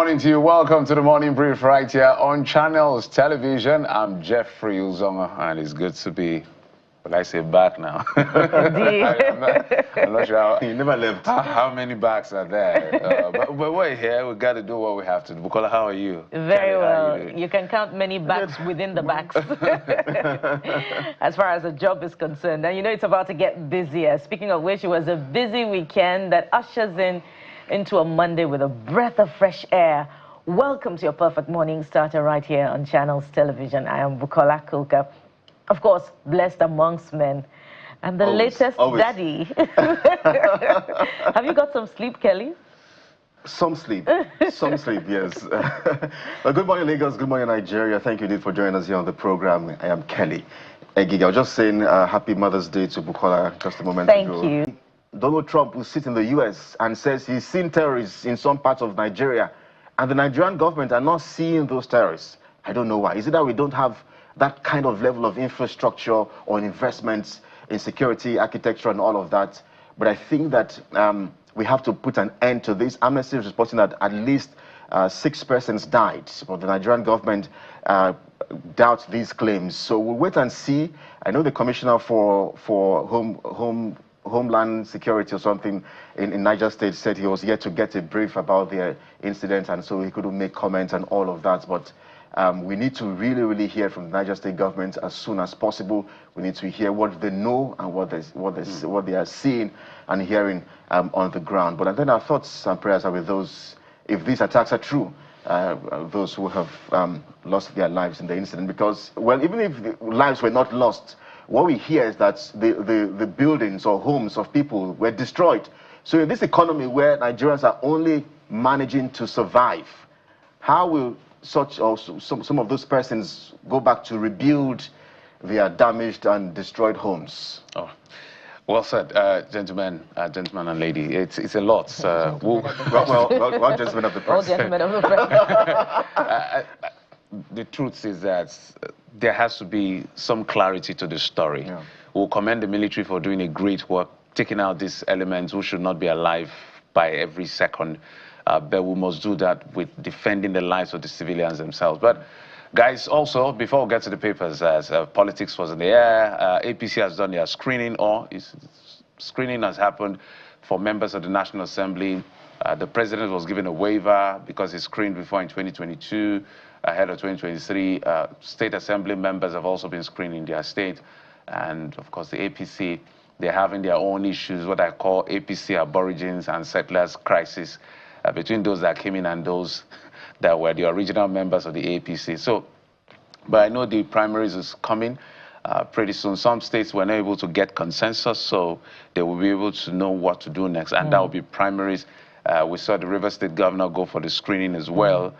morning to you. Welcome to the Morning Brief right here on Channels Television. I'm Jeffrey Uzonga, and it's good to be, well, I say back now. I'm not sure how, you never left. How many backs are there. But we're here. We got to do what we have to do. Bukola, how are you? Very well. You can count many backs within the backs as far as the job is concerned. And you know it's about to get busier. Speaking of which, it was a busy weekend that ushers into a Monday with a breath of fresh air. Welcome to your perfect morning starter right here on Channels Television. I am Bukola Kulka, of course, blessed amongst men, and the latest daddy. Have you got some sleep, Kelly? Some sleep, yes. Well, good morning, Lagos. Good morning, Nigeria. Thank you, indeed, for joining us here on the program. I am Kelly. Egigi, I was just saying Happy Mother's Day to Bukola just a moment ago. Thank you. Donald Trump will sit in the U.S. and says he's seen terrorists in some parts of Nigeria, and the Nigerian government are not seeing those terrorists. I don't know why. Is it that we don't have that kind of level of infrastructure or investments in security, architecture, and all of that? But I think that we have to put an end to this. Amnesty is reporting that at least 6 persons died, but the Nigerian government doubts these claims. So we'll wait and see. I know the commissioner for Homeland Security or something in Niger State said he was yet to get a brief about the incident, and so he couldn't make comments and all of that. But we need to really hear from the Niger State government as soon as possible. We need to hear what they know and what they are seeing and hearing on the ground. But then our thoughts and prayers are with those, if these attacks are true, those who have lost their lives in the incident. Because, well, even if the lives were not lost, what we hear is that the buildings or homes of people were destroyed. So in this economy where Nigerians are only managing to survive, how will some of those persons go back to rebuild their damaged and destroyed homes? Oh, well said, gentlemen and lady. It's a lot. Well, gentlemen of the press. All gentlemen of the press. The truth is that there has to be some clarity to the story. Yeah. We'll commend the military for doing a great work, taking out these elements who should not be alive by every second. But we must do that with defending the lives of the civilians themselves. But guys, also, before we get to the papers, as politics was in the air, APC has done their screening, screening has happened for members of the National Assembly. The president was given a waiver because he screened before in 2022. Ahead of 2023, state assembly members have also been screened in their state. And of course, the APC, they're having their own issues, what I call APC aborigines and settlers crisis, between those that came in and those that were the original members of the APC. So, but I know the primaries is coming pretty soon. Some states were not able to get consensus, so they will be able to know what to do next. And that will be primaries. We saw the River State governor go for the screening as well.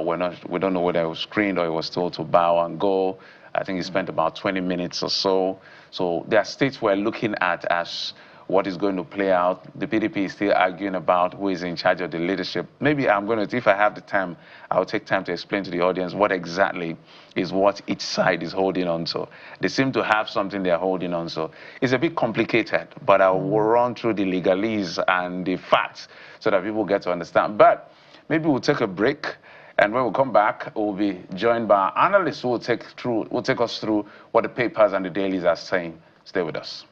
We don't know whether it was screened or he was told to bow and go. I think he spent about 20 minutes or so. So there are states we're looking at as what is going to play out. The PDP is still arguing about who is in charge of the leadership. Maybe I'm going to, if I have the time, I'll take time to explain to the audience what exactly is what each side is holding on to. They seem to have something they're holding on to. It's a bit complicated, but I will run through the legalese and the facts so that people get to understand. But maybe we'll take a break. And when we come back, we'll be joined by analysts who will take us through what the papers and the dailies are saying. Stay with us.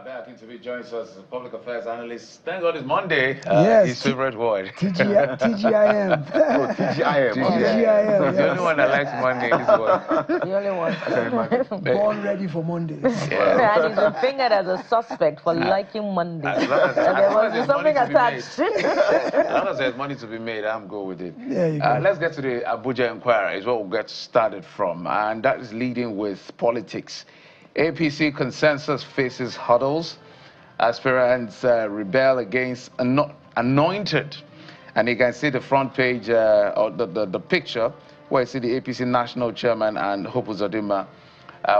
Back into joins us as a public affairs analyst. Thank God it's Monday. Yes. His favorite word. TGIM. TGIM. TGIM. The only one that likes Monday is what? The only one. Born ready for Mondays. Yeah. And he's been fingered as a suspect for liking Mondays. There was something attached. As long as there's money to be made, I'm good with it. There you go. Let's get to the Abuja inquiry. Is what we'll get started from. And that is leading with politics. APC consensus faces hurdles. aspirants rebel against anointed. And you can see the front page or the picture where you see the APC national chairman and Hope Uzodimma,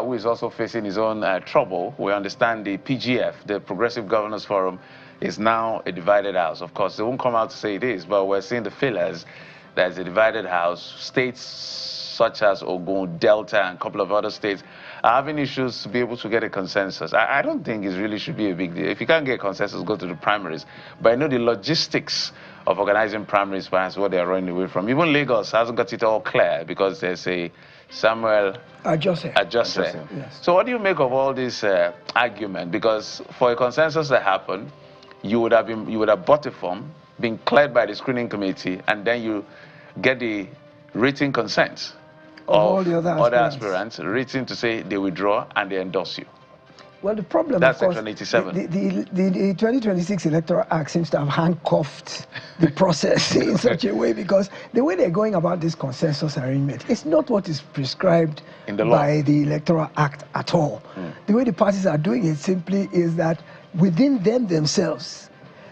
who is also facing his own trouble. We understand the PGF, the Progressive Governors Forum, is now a divided house. Of course, they won't come out to say it is, but we're seeing the fillers. There's a divided house. States such as Ogun, Delta, and a couple of other states are having issues to be able to get a consensus. I don't think it really should be a big deal. If you can't get a consensus, go to the primaries. But I know the logistics of organizing primaries perhaps what they are running away from. Even Lagos hasn't got it all clear because there's a Samuel Adjose. Yes. So what do you make of all this argument? Because for a consensus to happen, you would have bought a form, been cleared by the screening committee, and then you get the written consent of all the other aspirants written to say they withdraw and they endorse you. Well, the problem, that's of course, Section 87. The 2026 Electoral Act seems to have handcuffed the process in such a way, because the way they're going about this consensus arrangement, it's not what is prescribed in the law by the Electoral Act at all. The way the parties are doing it simply is that within themselves,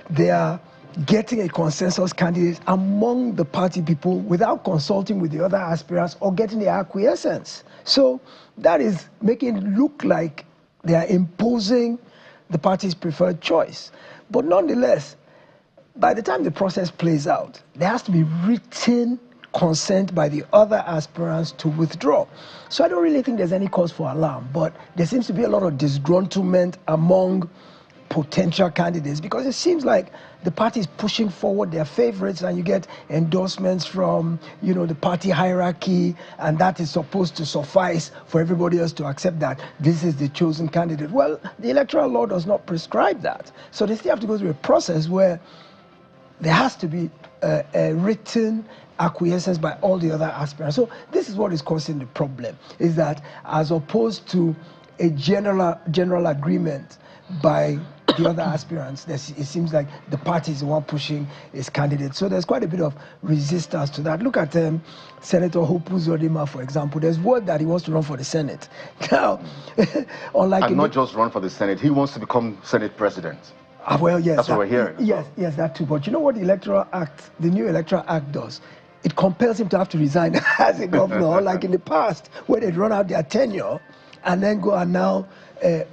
they are getting a consensus candidate among the party people without consulting with the other aspirants or getting their acquiescence. So that is making it look like they are imposing the party's preferred choice. But nonetheless, by the time the process plays out, there has to be written consent by the other aspirants to withdraw. So I don't really think there's any cause for alarm, but there seems to be a lot of disgruntlement among potential candidates, because it seems like the party is pushing forward their favorites, and you get endorsements from, you know, the party hierarchy, and that is supposed to suffice for everybody else to accept that this is the chosen candidate. Well, the electoral law does not prescribe that. So they still have to go through a process where there has to be a written acquiescence by all the other aspirants. So this is what is causing the problem, is that as opposed to a general agreement by the other aspirants, it seems like the party is the one pushing its candidate. So there's quite a bit of resistance to that. Look at Senator Hope Uzodimma, for example. There's word that he wants to run for the Senate. Now, unlike... And not just run for the Senate, he wants to become Senate President. Well, yes. That's what we're hearing. Yes, that too. But you know what the Electoral Act, the new Electoral Act does? It compels him to have to resign as a governor, like in the past, where they'd run out their tenure and then go and now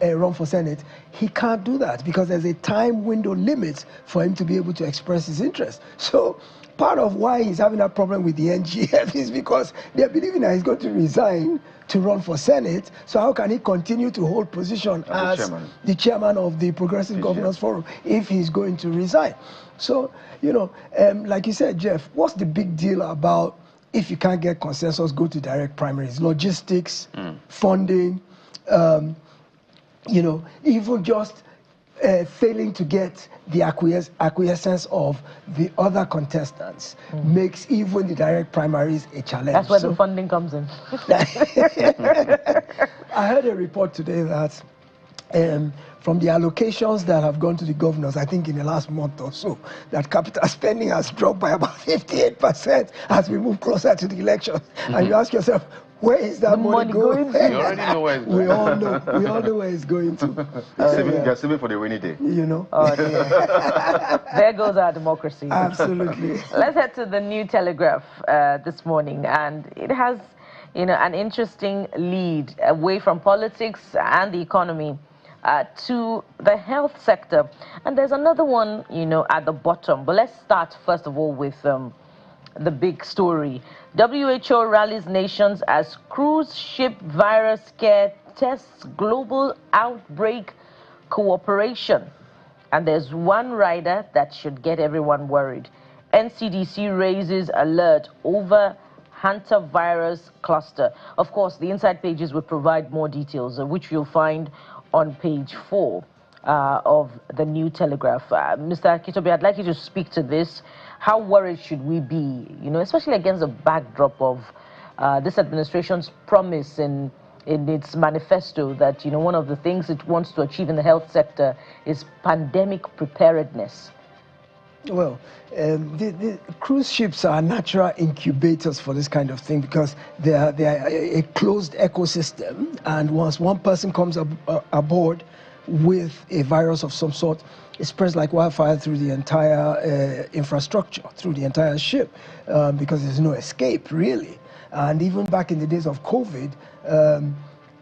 run for Senate. He can't do that because there's a time window limit for him to be able to express his interest. So part of why he's having that problem with the NGF is because they're believing that he's going to resign to run for Senate. So how can he continue to hold position as the chairman of the Progressive Governors Forum if he's going to resign? So, you know, like you said, Jeff, what's the big deal about if you can't get consensus, go to direct primaries? Logistics, funding, you know, even just failing to get the acquiescence of the other contestants makes even the direct primaries a challenge. That's where the funding comes in. I heard a report today that from the allocations that have gone to the governors, I think in the last month or so, that capital spending has dropped by about 58% as we move closer to the elections. And you ask yourself, where is that money going? You already know where it's going. We all know where it's going to. They're saving for the rainy day. You know? Oh, dear. There goes our democracy. Absolutely. Let's head to the New Telegraph this morning, and it has, you know, an interesting lead away from politics and the economy to the health sector. And there's another one, you know, at the bottom. But let's start, first of all, with the big story. WHO rallies nations as cruise ship virus scare tests global outbreak cooperation. And there's one rider that should get everyone worried. NCDC raises alert over hantavirus cluster. Of course, the inside pages will provide more details, which you'll find on page 4 of the New Telegraph. Mr. Kitobe, I'd like you to speak to this. How worried should we be, you know, especially against the backdrop of this administration's promise in its manifesto that, you know, one of the things it wants to achieve in the health sector is pandemic preparedness? Well, the cruise ships are natural incubators for this kind of thing because they are a closed ecosystem, and once one person comes aboard with a virus of some sort, it spreads like wildfire through the entire infrastructure, through the entire ship, because there's no escape, really. And even back in the days of COVID,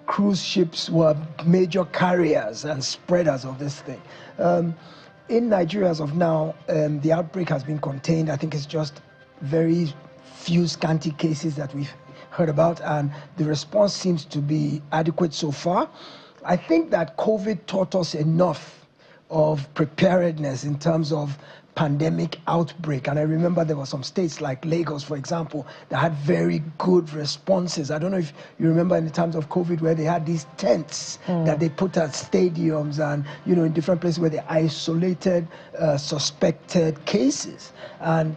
cruise ships were major carriers and spreaders of this thing. In Nigeria, as of now, the outbreak has been contained. I think it's just very few scanty cases that we've heard about, and the response seems to be adequate so far. I think that COVID taught us enough of preparedness in terms of pandemic outbreak. And I remember there were some states like Lagos, for example, that had very good responses. I don't know if you remember in the times of COVID where they had these tents that they put at stadiums and, you know, in different places where they isolated suspected cases. And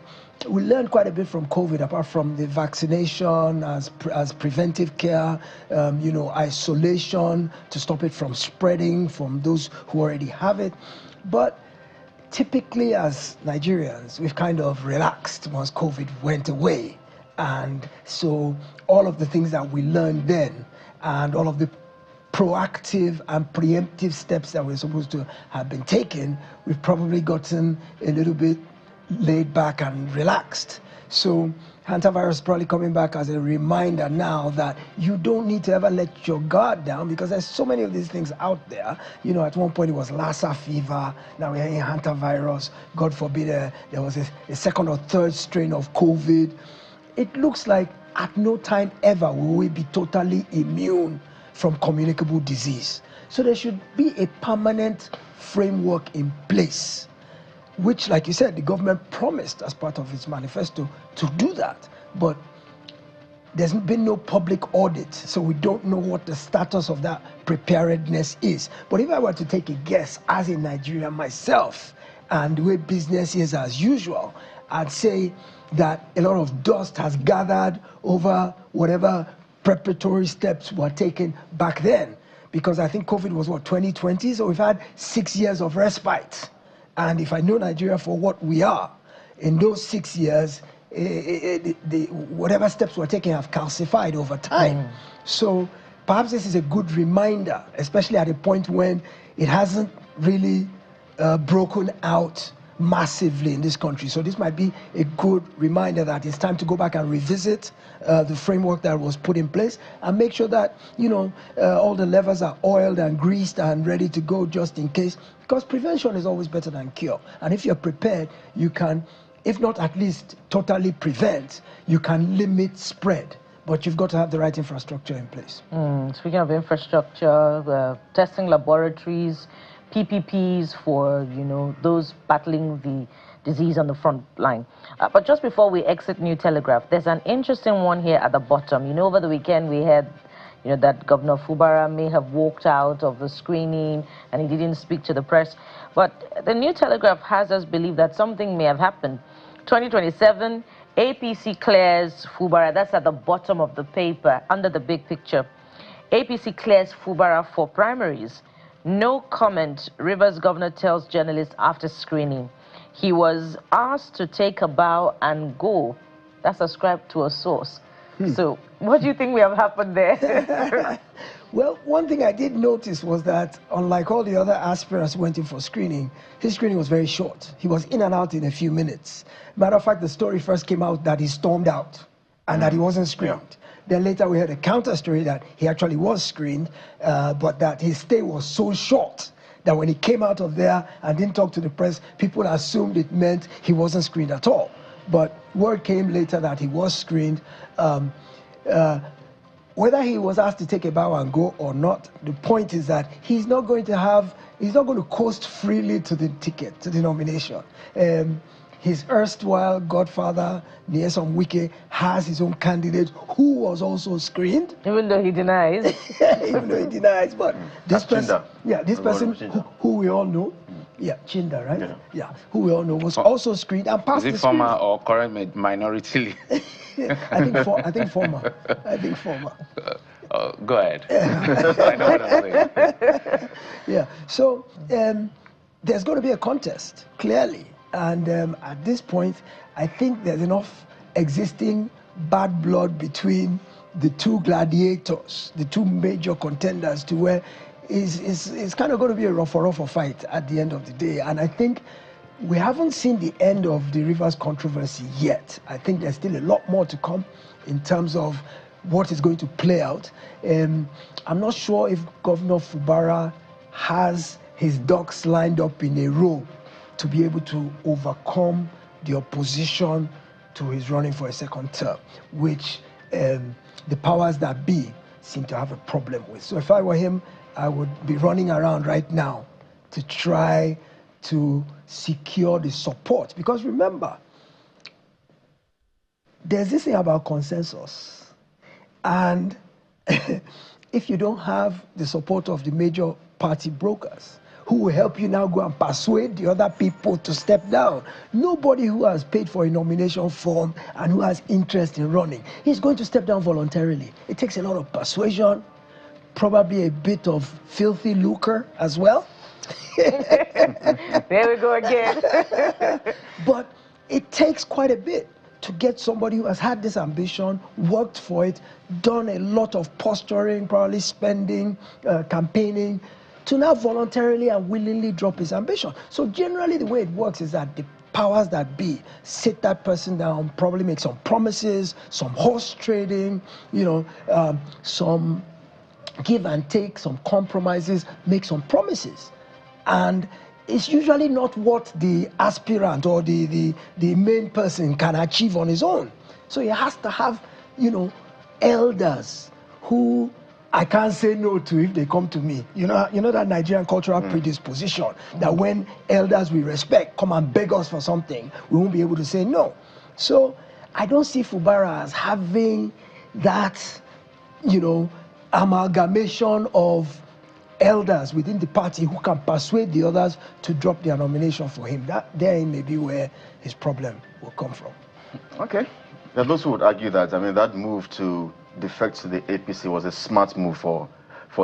we learned quite a bit from COVID, apart from the vaccination as preventive care, you know, isolation to stop it from spreading from those who already have it. But typically as Nigerians, we've kind of relaxed once COVID went away. And so all of the things that we learned then and all of the proactive and preemptive steps that we're supposed to have been taken, we've probably gotten a little bit laid back and relaxed. So hantavirus is probably coming back as a reminder now that you don't need to ever let your guard down, because there's so many of these things out there. You know, at one point it was Lassa fever, now we're hearing hantavirus. God forbid there was a second or third strain of COVID. It looks like at no time ever will we be totally immune from communicable disease. So there should be a permanent framework in place, which, like you said, the government promised as part of its manifesto to do that. But there's been no public audit, so we don't know what the status of that preparedness is. But if I were to take a guess as a Nigerian myself, and the way business is as usual, I'd say that a lot of dust has gathered over whatever preparatory steps were taken back then. Because I think COVID was, what, 2020? So we've had 6 years of respite. And if I know Nigeria for what we are, in those 6 years, whatever steps were taken have calcified over time. So perhaps this is a good reminder, especially at a point when it hasn't really broken out massively in this country. So this might be a good reminder that it's time to go back and revisit the framework that was put in place and make sure that, you know, all the levers are oiled and greased and ready to go just in case, because prevention is always better than cure. And if you're prepared, you can, if not at least totally prevent, you can limit spread. But you've got to have the right infrastructure in place. Speaking of infrastructure, testing laboratories, PPPs for, you know, those battling the disease on the front line. But just before we exit New Telegraph, there's an interesting one here at the bottom. You know, over the weekend we had, you know, that Governor Fubara may have walked out of the screening and he didn't speak to the press. But the New Telegraph has us believe that something may have happened. 2027, APC clears Fubara. That's at the bottom of the paper, under the big picture. APC clears Fubara for primaries. No comment, Rivers governor tells journalists after screening. He was asked to take a bow and go. That's ascribed to a source. So what do you think may have happened there? Well, one thing I did notice was that, unlike all the other aspirants who went in for screening, his screening was very short. He was in and out in a few minutes. Matter of fact, the story first came out that he stormed out and that he wasn't screened. Then later we heard a counter story that he actually was screened, but that his stay was so short that when he came out of there and didn't talk to the press, people assumed it meant he wasn't screened at all. But word came later that he was screened. Whether he was asked to take a bow and go or not, the point is that he's not going to coast freely to the ticket, to the nomination. His erstwhile godfather, Nyesom Wike, has his own candidate who was also screened. Even though he denies. Even though he denies, but this person, this person who we all know, Chinda, right? Yeah, who we all know was also screened and passed the screening. Is it former or current minority? I think former. Go ahead. I know what I'm saying. Yeah, so there's going to be a contest, clearly. And at this point, I think there's enough existing bad blood between the two gladiators, the two major contenders, to where it's kind of going to be a rougher fight at the end of the day. And I think we haven't seen the end of the Rivers controversy yet. I think there's still a lot more to come in terms of what is going to play out. I'm not sure if Governor Fubara has his ducks lined up in a row to be able to overcome the opposition to his running for a second term, which the powers that be seem to have a problem with. So if I were him, I would be running around right now to try to secure the support. Because remember, there's this thing about consensus. And if you don't have the support of the major party brokers, who will help you now go and persuade the other people to step down. Nobody who has paid for a nomination form and who has interest in running is going to step down voluntarily. It takes a lot of persuasion, probably a bit of filthy lucre as well. There we go again. But it takes quite a bit to get somebody who has had this ambition, worked for it, done a lot of posturing, probably spending, campaigning, to now voluntarily and willingly drop his ambition. So generally the way it works is that the powers that be sit that person down, probably make some promises, some horse trading, some give and take, some compromises, make some promises. And it's usually not what the aspirant or the main person can achieve on his own. So he has to have, elders who I can't say no to if they come to me. You know that Nigerian cultural predisposition that when elders we respect come and beg us for something, we won't be able to say no. So I don't see Fubara as having that, amalgamation of elders within the party who can persuade the others to drop their nomination for him. That there may be where his problem will come from. Okay. There are those who would argue that, that move to defect to the APC was a smart move for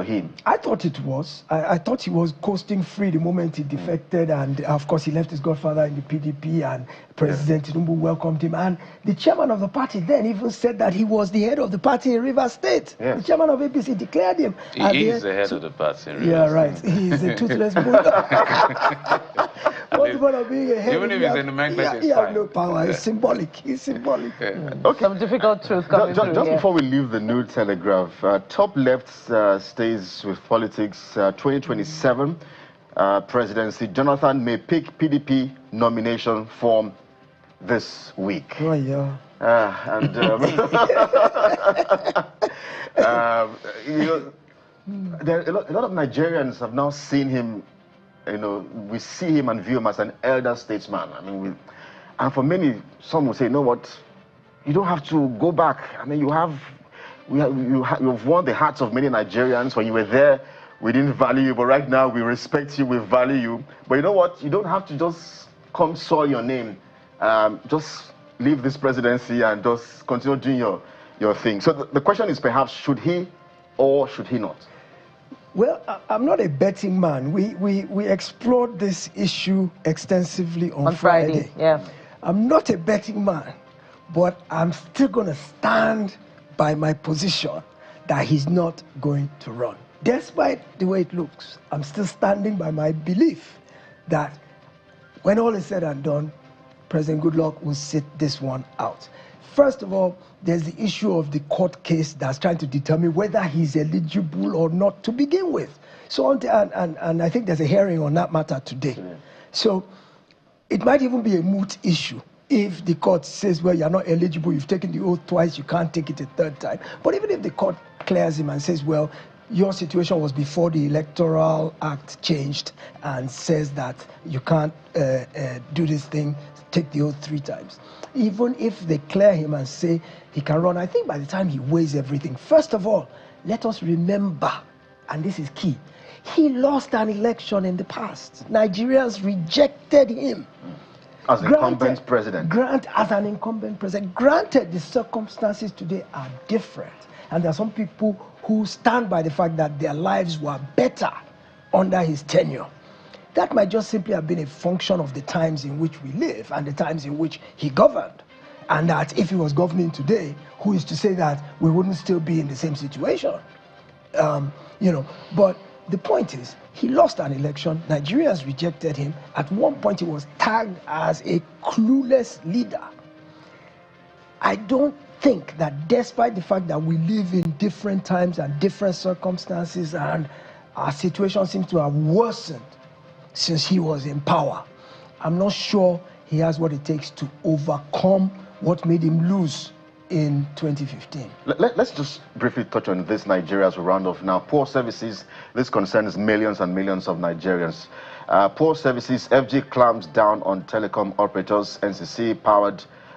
him. I thought it was. I thought he was coasting free the moment he defected, and of course he left his godfather in the PDP, and President Tinubu welcomed him. And the chairman of the party then even said that he was the head of the party in Rivers State. Yes. The chairman of APC declared him. He is the head of the party in Rivers State. Yeah, right. He is a toothless bulldog. What's the point of being a head? Even if he's in the nomenclature, he has no power. It's symbolic. It's symbolic. Yeah. Okay. Some difficult truth coming through. Just before we leave the New Telegraph, top left stays with politics. 2027 presidency. Jonathan may pick PDP nomination form this week. Oh yeah. There are a lot of Nigerians have now seen him. We see him and view him as an elder statesman. And for many, some will say, you know what, you don't have to go back. You've won the hearts of many Nigerians. When you were there, we didn't value you, but right now we respect you, we value you. But you know what, you don't have to just come soil your name. Just leave this presidency and just continue doing your thing. So the question is perhaps, should he or should he not? Well, I'm not a betting man. We explored this issue extensively on Friday. Yeah. I'm not a betting man, but I'm still going to stand by my position that he's not going to run. Despite the way it looks, I'm still standing by my belief that when all is said and done, President Goodluck will sit this one out. First of all, there's the issue of the court case that's trying to determine whether he's eligible or not to begin with. So, and I think there's a hearing on that matter today. Yeah. So it might even be a moot issue if the court says, well, you're not eligible, you've taken the oath twice, you can't take it a third time. But even if the court clears him and says, well, your situation was before the Electoral Act changed and says that you can't do this thing, take the oath 3 times. Even if they clear him and say he can run, I think by the time he weighs everything, first of all, let us remember, and this is key, he lost an election in the past. Nigerians rejected him. As incumbent president. As an incumbent president. Granted, the circumstances today are different. And there are some people who stand by the fact that their lives were better under his tenure. That might just simply have been a function of the times in which we live and the times in which he governed. And that if he was governing today, who is to say that we wouldn't still be in the same situation? But the point is, he lost an election. Nigerians rejected him. At one point, he was tagged as a clueless leader. I don't think that despite the fact that we live in different times and different circumstances and our situation seems to have worsened since he was in power, I'm not sure he has what it takes to overcome what made him lose in 2015. Let's just briefly touch on this Nigeria as we round off now. Poor services, this concerns millions and millions of Nigerians. Poor services, FG clamps down on telecom operators, NCC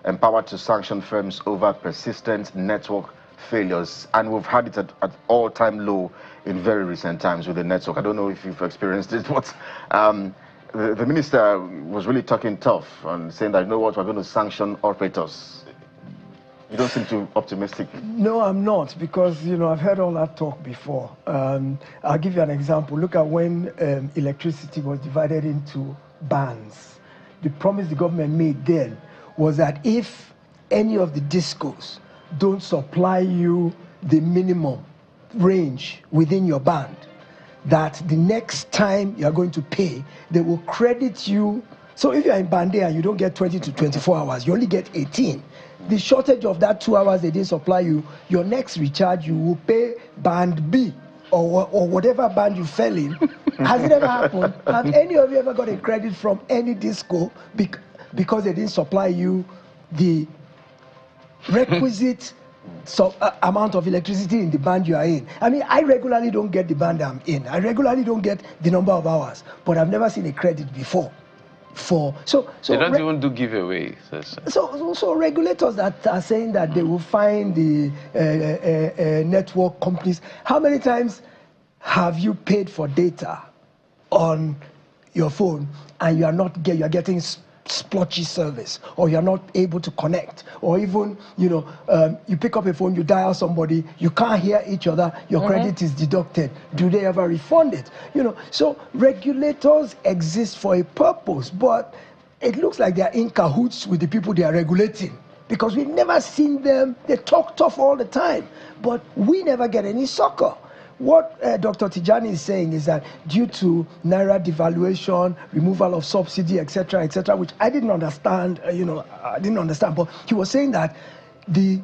empowered to sanction firms over persistent network failures. And we've had it at all-time low in very recent times with the network. I don't know if you've experienced it, but the minister was really talking tough and saying that, you know what, we're going to sanction operators. You don't seem too optimistic. No, I'm not, because, you know, I've heard all that talk before. I'll give you an example. Look at when electricity was divided into bands. The promise the government made then was that if any of the discos don't supply you the minimum range within your band, that the next time you're going to pay, they will credit you. So if you're in band A and you don't get 20 to 24 hours, you only get 18. The shortage of that 2 hours they didn't supply you, your next recharge, you will pay band B or whatever band you fell in. Has it ever happened? Have any of you ever got a credit from any disco because they didn't supply you the requisite amount of electricity in the band you are in? I mean, I regularly don't get the band I'm in. I regularly don't get the number of hours, but I've never seen a credit before. So they don't even do giveaways. So regulators that are saying that they will find the network companies. How many times have you paid for data on your phone and you are getting splotchy service, or you're not able to connect, or even, you know, you pick up a phone, you dial somebody, you can't hear each other, your credit is deducted. Do they ever refund it? You know, so regulators exist for a purpose, but it looks like they're in cahoots with the people they are regulating, because we've never seen them. They talk tough all the time, but we never get any succor. What Dr. Tijani is saying is that due to Naira devaluation, removal of subsidy, etc., which I didn't understand, but he was saying that the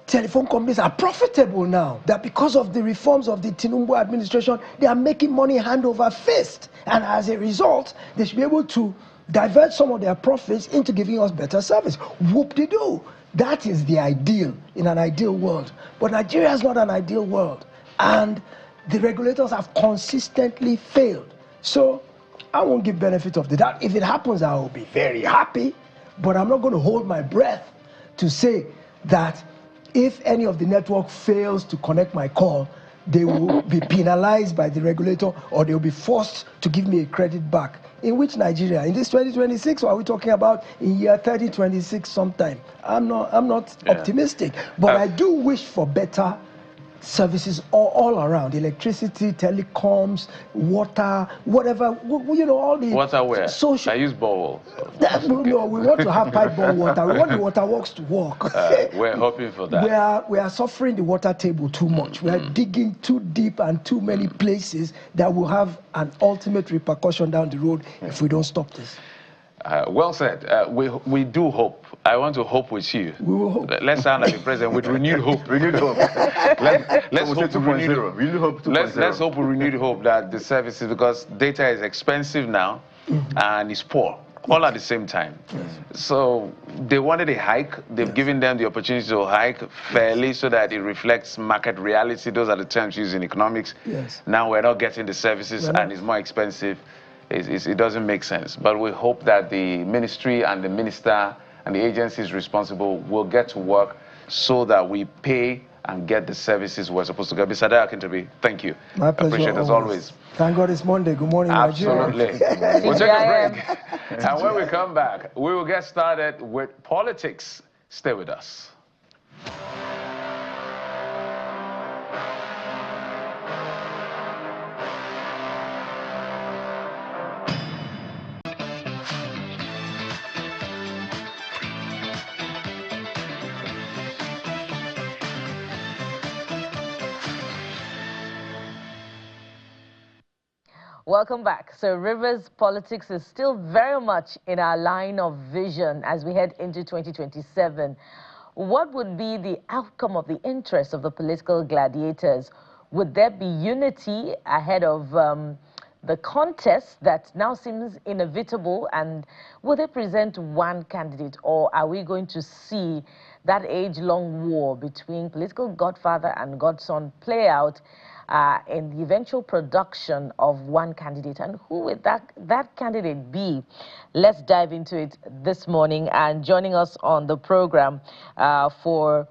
telephone companies are profitable now, that because of the reforms of the Tinubu administration, they are making money hand over fist. And as a result, they should be able to divert some of their profits into giving us better service. Whoop-de-doo. That is the ideal in an ideal world. But Nigeria is not an ideal world. And the regulators have consistently failed. So I won't give benefit of the doubt. If it happens, I will be very happy. But I'm not going to hold my breath to say that if any of the network fails to connect my call, they will be penalized by the regulator, or they will be forced to give me a credit back. In which Nigeria? In this 2026, or are we talking about in year 3026 sometime? I'm not optimistic, but I do wish for better services all around: electricity, telecoms, water, whatever, you know, all the water where? Social. I use borehole. No, we want to have pipe-borne water. We want the water works to work. We're hoping for that. We are suffering the water table too much. We are digging too deep and too many places that will have an ultimate repercussion down the road if we don't stop this. Well said. We do hope. I want to hope with you. We will hope. Let's sound like the president with renewed hope. Renewed hope. Let's hope to renewed. Really hope 2.0. Let's hope we renewed hope that the services, because data is expensive now and it's poor, all at the same time. So they wanted a hike. They've given them the opportunity to hike fairly so that it reflects market reality. Those are the terms used in economics. Now we're not getting the services and it's more expensive. It doesn't make sense. But we hope that the ministry and the minister and the agencies responsible will get to work so that we pay and get the services we're supposed to get. Mr. Akintobi, thank you. My pleasure. Appreciate it as always. Thank God it's Monday. Good morning, Absolutely. Nigeria. We'll take a break. And when we come back, we will get started with politics. Stay with us. Welcome back. So Rivers politics is still very much in our line of vision as we head into 2027. What would be the outcome of the interests of the political gladiators? Would there be unity ahead of the contest that now seems inevitable, and will they present one candidate, or are we going to see that age-long war between political godfather and godson play out in the eventual production of one candidate? And who would that candidate be? Let's dive into it this morning. And joining us on the program for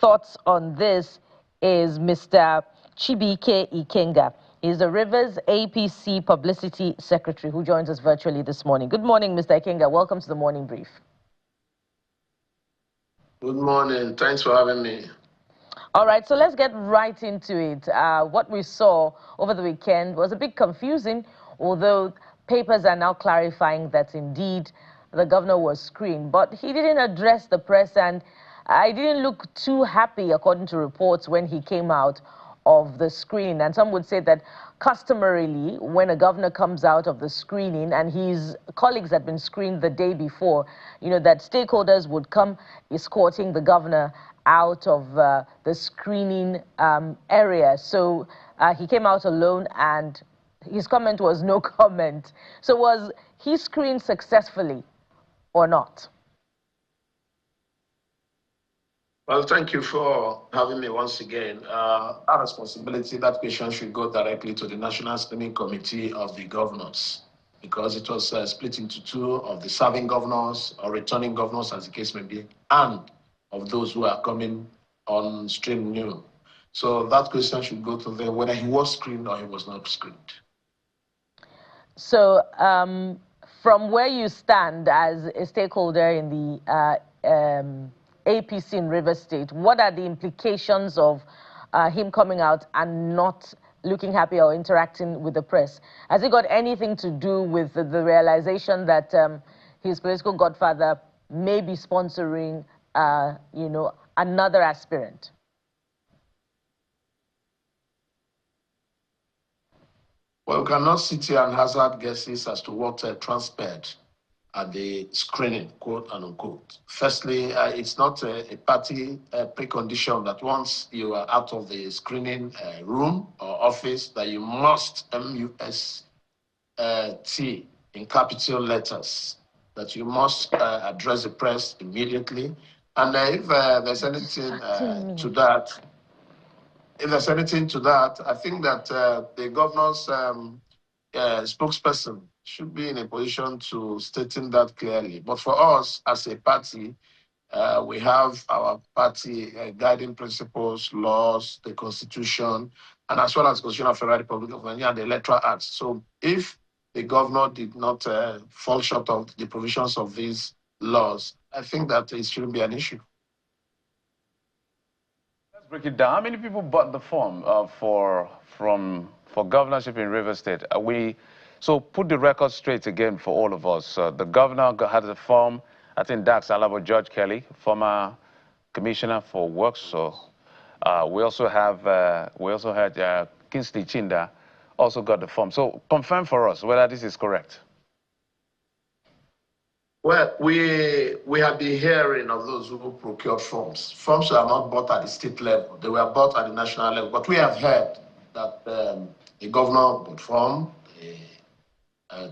thoughts on this is Mr. Chibike Ikenga. He's the Rivers APC Publicity Secretary who joins us virtually this morning. Good morning, Mr. Ikenga. Welcome to the Morning Brief. Good morning. Thanks for having me. All right, so let's get right into it. What we saw over the weekend was a bit confusing, although papers are now clarifying that indeed the governor was screened. But he didn't address the press, and I didn't look too happy, according to reports, when he came out of the screening. And some would say that customarily, when a governor comes out of the screening and his colleagues had been screened the day before, you know, that stakeholders would come escorting the governor out of the screening area. So he came out alone, and his comment was no comment. So was he screened successfully or not? Well, thank you for having me once again. Our responsibility, that question should go directly to the National Screening Committee of the governors, because it was split into two, of the serving governors or returning governors, as the case may be, and of those who are coming on stream new. So that question should go to them, whether he was screened or he was not screened. So from where you stand as a stakeholder in the APC in Rivers State, what are the implications of him coming out and not looking happy or interacting with the press? Has it got anything to do with the realization that his political godfather may be sponsoring, you know, another aspirant? Well, we cannot sit here and hazard guesses as to what transpired at the screening, quote and unquote. Firstly, it's not a party precondition that once you are out of the screening room or office that you must, M-U-S-T, in capital letters, that you must address the press immediately. And if there's anything to that, I think that the governor's spokesperson should be in a position to stating that clearly. But for us as a party, we have our party guiding principles, laws, the Constitution, and as well as the Constitution of the Federal Republic of Nigeria and the Electoral Act. So if the governor did not fall short of the provisions of these laws, I think that it shouldn't be an issue. Let's break it down. How many people bought the form for governorship in Rivers State? So put the record straight again for all of us. The governor had a form. I think Dax Alabo, George Kelly, former commissioner for works. So we also had Kingsley Chinda also got the form. So confirm for us whether this is correct. Well, we have been hearing of those who procured forms. Forms are not bought at the state level; they were bought at the national level. But we have heard that the governor bought form.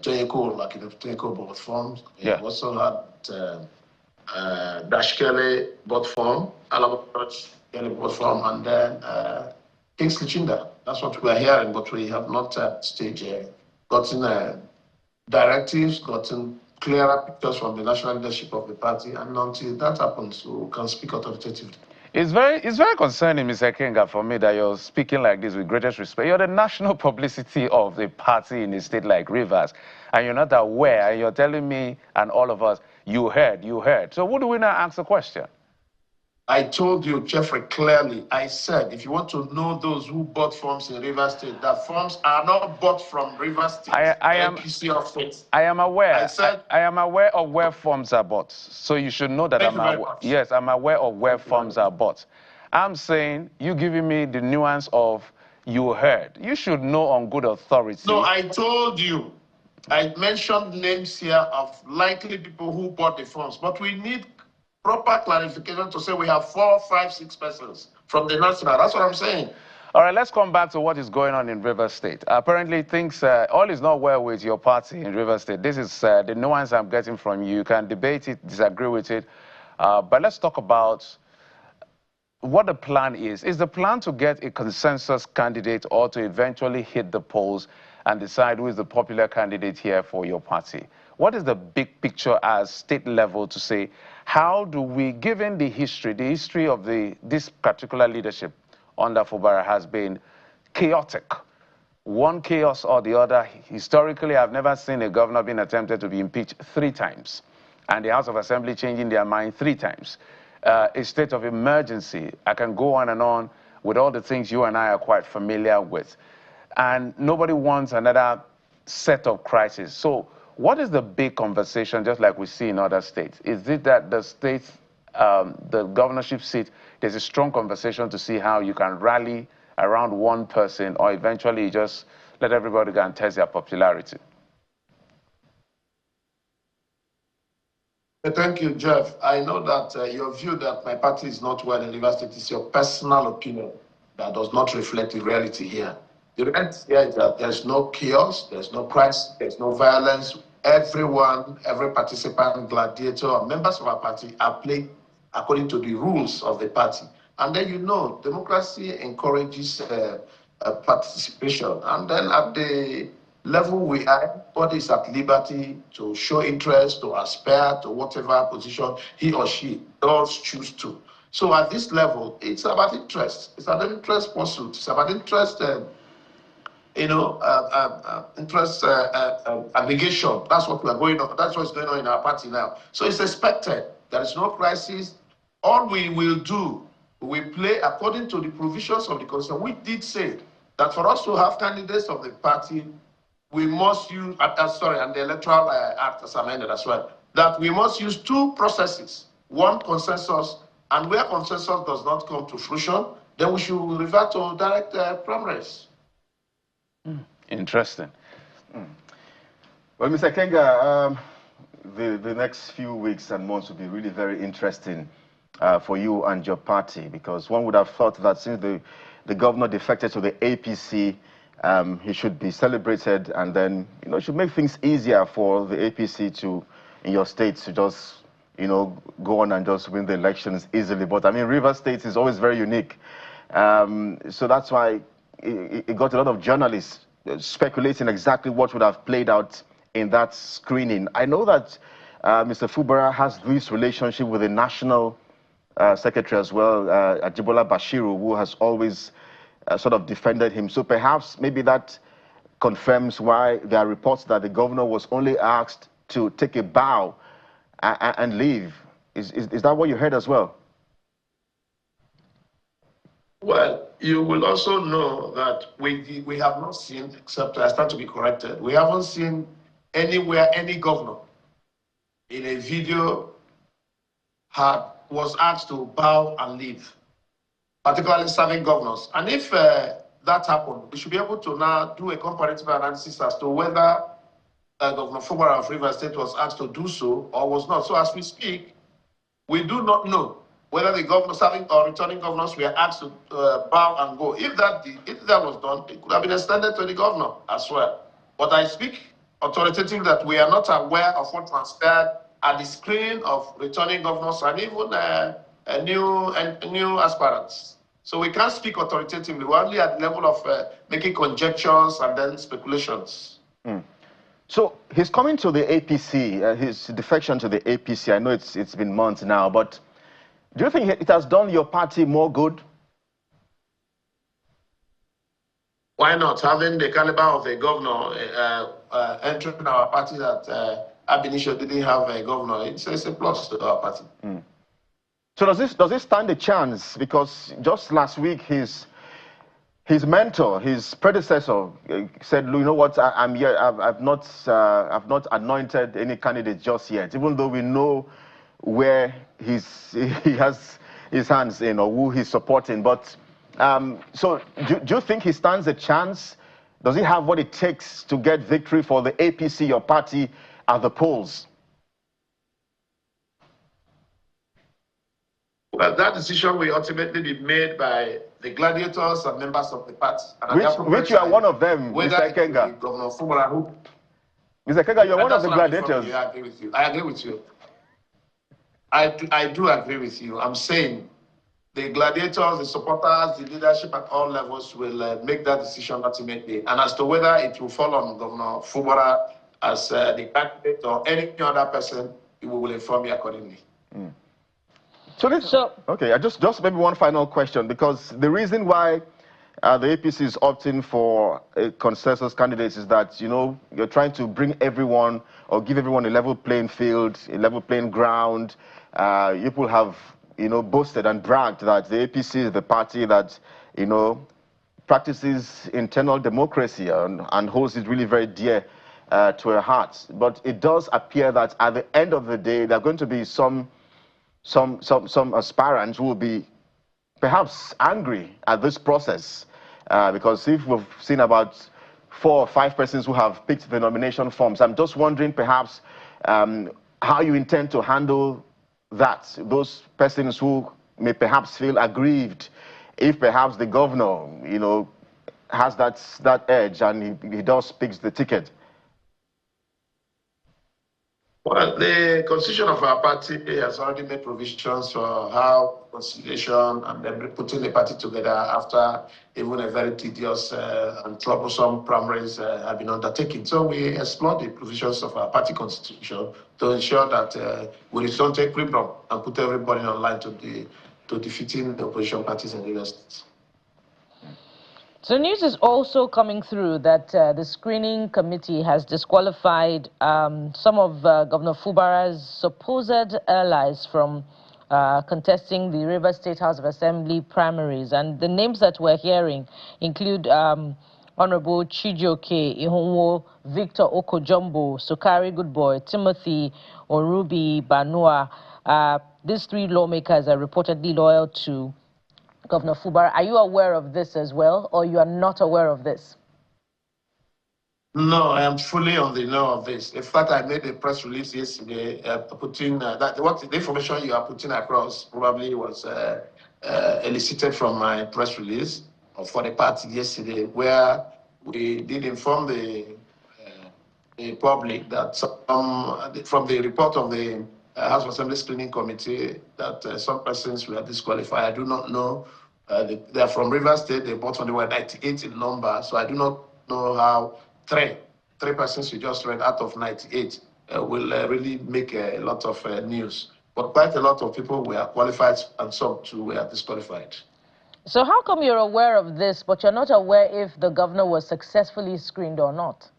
Telecom bought forms. We also had Dash Kelly bought form, Alaba Kelly bought form, and then Kingsley Chinda. That's what we are hearing, but we have not at stage gotten directives, gotten clearer pictures from the national leadership of the party, and until that happens, we can speak authoritatively. It's very concerning, Mr. Ikenga, for me that you're speaking like this with greatest respect. You're the national publicity of the party in a state like Rivers, and you're not aware, and you're telling me and all of us, you heard. So who do we now ask the question? I told you, Jeffrey, clearly, I said, if you want to know those who bought forms in Rivers State, that forms are not bought from Rivers State. I am aware. I said, I am aware of where forms are bought. So you should know that I'm aware of where forms are bought. I'm saying, you giving me the nuance of you heard. You should know on good authority. No, I told you. I mentioned names here of likely people who bought the funds, but we need proper clarification to say we have 4, 5, 6 persons from the national. That's what I'm saying. All right, let's come back to what is going on in River State. Apparently, things, all is not well with your party in River State. This is the nuance I'm getting from you. You can debate it, disagree with it, but let's talk about what the plan is. Is the plan to get a consensus candidate or to eventually hit the polls and decide who is the popular candidate here for your party? What is the big picture as state level to say, how do we, given the history of this particular leadership under Fubara has been chaotic. One chaos or the other. Historically, I've never seen a governor being attempted to be impeached 3 times, and the House of Assembly changing their mind 3 times. A state of emergency. I can go on and on with all the things you and I are quite familiar with. And nobody wants another set of crises. So what is the big conversation, just like we see in other states? Is it that the states, the governorship seat, there's a strong conversation to see how you can rally around one person, or eventually just let everybody go and test their popularity? Thank you, Jeff. I know that your view that my party is not well in River State is your personal opinion that does not reflect the reality here. The reality here is that there's no chaos, there's no crisis, there's no violence. Everyone, every participant, gladiator, members of our party are playing according to the rules of the party. And then, you know, democracy encourages participation. And then at the level we are, everybody is at liberty to show interest, to aspire to whatever position he or she does choose to. So at this level, it's about interest. It's an interest pursuit. It's about interest, interest aggregation. That's what we are going on. That's what's going on in our party now. So it's expected. There is no crisis. All we will do, we play according to the provisions of the Constitution. We did say that for us to have candidates of the party, we must use, and the Electoral Act is amended as well, that we must use 2 processes. One, consensus, and where consensus does not come to fruition, then we should revert to direct primaries. Interesting. Well, Mr. Kenga, the next few weeks and months will be really very interesting for you and your party, because one would have thought that since the governor defected to the APC, he should be celebrated, and then, you know, it should make things easier for the APC to, in your state, to just, you know, go on and just win the elections easily. But I mean, River State is always very unique. So that's why it got a lot of journalists speculating exactly what would have played out in that screening. I know that Mr. Fubara has this relationship with the national secretary as well, Ajibola Bashiru, who has always sort of defended him. So perhaps maybe that confirms why there are reports that the governor was only asked to take a bow and leave. Is that what you heard as well? Well, you will also know that we have not seen, except I stand to be corrected, we haven't seen anywhere any governor in a video was asked to bow and leave, particularly serving governors. And if that happened, we should be able to now do a comparative analysis as to whether Governor Fubara of River State was asked to do so or was not. So as we speak, we do not know whether the governor, serving or returning governors were asked to bow and go. If that was done, it could have been extended to the governor as well. But I speak authoritatively that we are not aware of what transpired at the screening of returning governors and even new aspirants. So we can't speak authoritatively. We're only at the level of making conjectures and then speculations. So he's coming to the APC, his defection to the APC. I know it's been months now, but do you think it has done your party more good? Why not? Having the caliber of a governor entering our party that Ab initio didn't have a governor, it's a plus to our party. So does this stand a chance? Because just last week, his mentor, his predecessor, said, "You know what? I'm here. I've not anointed any candidate just yet, even though we know where he has his hands in or who he's supporting. But So do you think he stands a chance? Does he have what it takes to get victory for the APC, your party, at the polls? Well, that decision will ultimately be made by the gladiators and members of the party. Which you are one of them, Mr. Kenga. Governor Fubara, who... Mr. Kenga, you're one of the gladiators. I agree with you. I agree with you. I do agree with you. I'm saying the gladiators, the supporters, the leadership at all levels will make that decision ultimately. And as to whether it will fall on Governor Fubara as the candidate or any other person, we will inform you accordingly. Mm. Okay, just maybe one final question, because the reason why the APC is opting for a consensus candidate is that, you know, you're trying to bring everyone or give everyone a level playing field, a level playing ground. People have, you know, boasted and bragged that the APC is the party that, you know, practices internal democracy and holds it really very dear to her heart. But it does appear that at the end of the day, there are going to be some aspirants who will be perhaps angry at this process, because if we've seen about 4 or 5 persons who have picked the nomination forms, I'm just wondering perhaps how you intend to handle that, those persons who may perhaps feel aggrieved if perhaps the governor, you know, has that edge and he does pick the ticket. Well, the constitution of our party has already made provisions for how conciliation and then putting the party together after even a very tedious and troublesome primaries have been undertaken. So we explored the provisions of our party constitution to ensure that we return to equilibrium and put everybody on line to defeating the opposition parties in the United States. So news is also coming through that the screening committee has disqualified some of Governor Fubara's supposed allies from contesting the Rivers State House of Assembly primaries. And the names that we're hearing include Honorable Chijioke Ihonwo, Victor Okojumbo, Sokari Goodboy, Timothy Orubi Banua. These 3 lawmakers are reportedly loyal to Governor Fubara. Are you aware of this as well, or you are not aware of this? No, I am fully on the know of this. In fact, I made a press release yesterday putting the information you are putting across probably was elicited from my press release for the party yesterday, where we did inform the public that from the report of the House of Assembly Screening Committee that some persons were disqualified. I do not know. They are from Rivers State. They were 98 in number. So I do not know how three persons you just read out of 98 will really make a lot of news. But quite a lot of people were qualified and some too were disqualified. So how come you're aware of this, but you're not aware if the governor was successfully screened or not?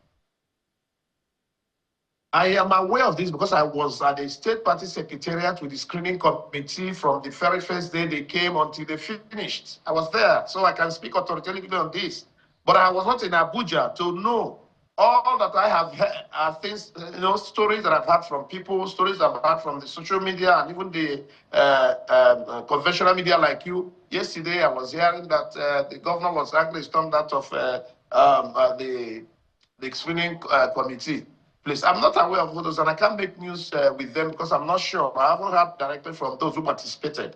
I am aware of this because I was at the State Party Secretariat with the screening committee from the very first day they came until they finished. I was there, so I can speak authoritatively on this. But I was not in Abuja to know. All that I have heard are things, you know, stories that I've heard from people, stories I've heard from the social media and even the conventional media like you. Yesterday, I was hearing that the governor was actually stormed out of the screening committee. Please, I'm not aware of those, and I can't make news with them because I'm not sure. I haven't heard directly from those who participated.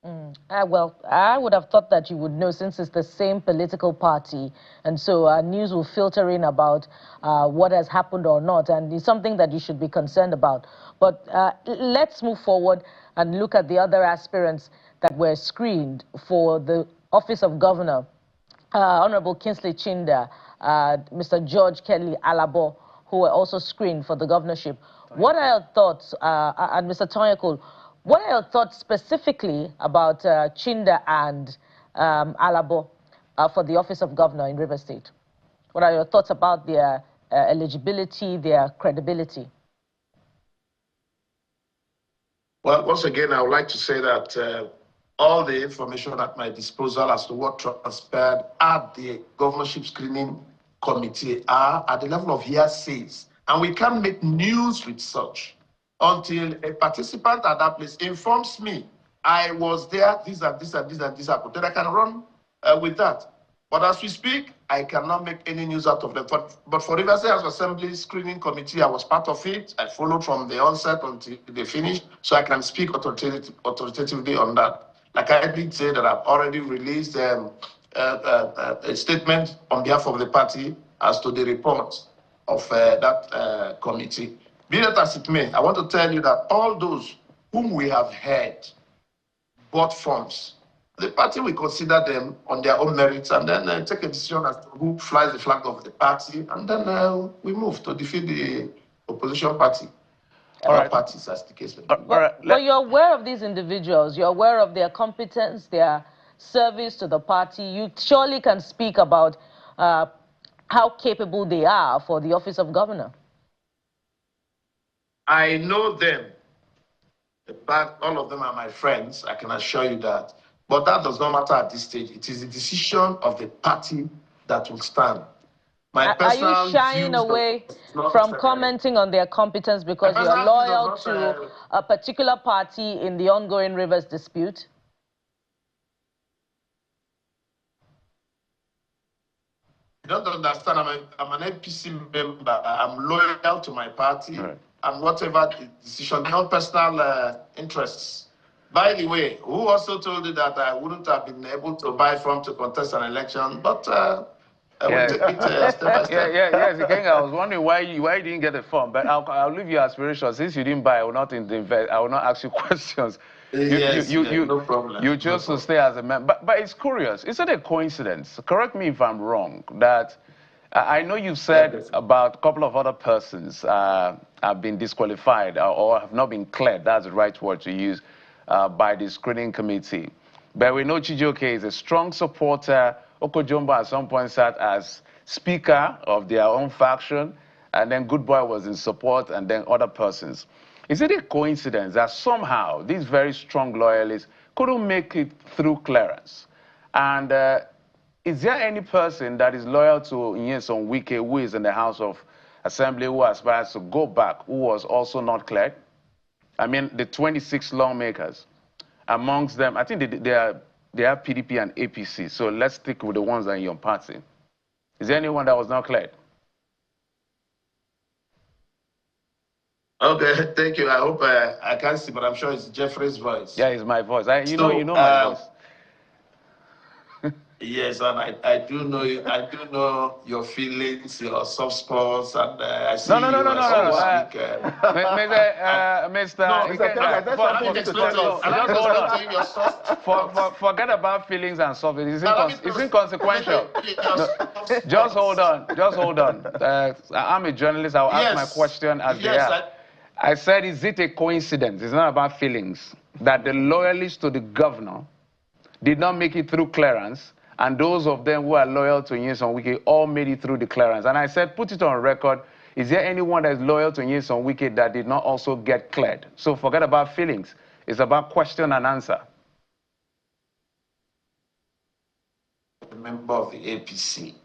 Well, I would have thought that you would know, since it's the same political party, and so news will filter in about what has happened or not, and it's something that you should be concerned about. But let's move forward and look at the other aspirants that were screened for the office of governor. Honorable Kingsley Chinda, Mr. George Kelly Alabo, who were also screened for the governorship. What are your thoughts, and Mr. Tonyakul, what are your thoughts specifically about Chinda and Alabo for the office of governor in Rivers State? What are your thoughts about their eligibility, their credibility? Well, once again, I would like to say that all the information at my disposal as to what transpired at the governorship screening committee are at the level of hearsays, and we can't make news with such until a participant at that place informs me I was there, this and this and this and this happened. Then I can run with that. But as we speak, I cannot make any news out of them. But for Rivers State House Assembly Screening Committee, I was part of it. I followed from the onset until they finished, so I can speak authoritatively on that. Like I did say that I've already released a statement on behalf of the party as to the report of that committee. Be that as it may, I want to tell you that all those whom we have heard bought forms, the party will consider them on their own merits and then take a decision as to who flies the flag of the party, and then we move to defeat the opposition party. All right. Parties, as the case may be. But you're aware of these individuals. You're aware of their competence, their service to the party. You surely can speak about how capable they are for the office of governor. I know them. In fact, all of them are my friends. I can assure you that. But that does not matter at this stage. It is the decision of the party that will stand. Are you shying away from commenting on their competence because you are loyal to a particular party in the ongoing Rivers dispute? You don't understand. I'm an APC member. I'm loyal to my party, right, and whatever the decision, not personal interests. By the way, who also told you that I wouldn't have been able to buy form to contest an election? But we'll take it step by step. Yes, I was wondering why you didn't get the form, but I'll leave your aspirations. Since you didn't buy, I will not invest. I will not ask you questions. No problem. You chose to stay as a member. But it's curious. Is it a coincidence? Correct me if I'm wrong. That I know you said about a couple of other persons have been disqualified or have not been cleared. That's the right word to use. By the screening committee. But we know Chijioke is a strong supporter. Okojombo at some point sat as speaker of their own faction, and then Good Boy was in support, and then other persons. Is it a coincidence that somehow these very strong loyalists couldn't make it through clearance? And is there any person that is loyal to Nyesom Wike, who is in the House of Assembly, who aspires to go back, who was also not cleared? I mean, the 26 lawmakers, amongst them, I think they are PDP and APC. So let's stick with the ones that are in your party. Is there anyone that was not cleared? Okay, thank you. I hope I can't see, but I'm sure it's Jeffrey's voice. Yeah, it's my voice. You know my voice. Yes, and I do know you. I do know your feelings, your soft spots, and I see no. Forget about feelings and soft. It's inconsequential. Just hold on. I'm a journalist. I'll ask my question as they are. I said, is it a coincidence? It's not about feelings that the loyalists to the governor did not make it through clearance, and those of them who are loyal to Nyesom Wike all made it through the clearance. And I said, put it on record, is there anyone that is loyal to Nyesom Wike that did not also get cleared? So forget about feelings. It's about question and answer. A member of the APC.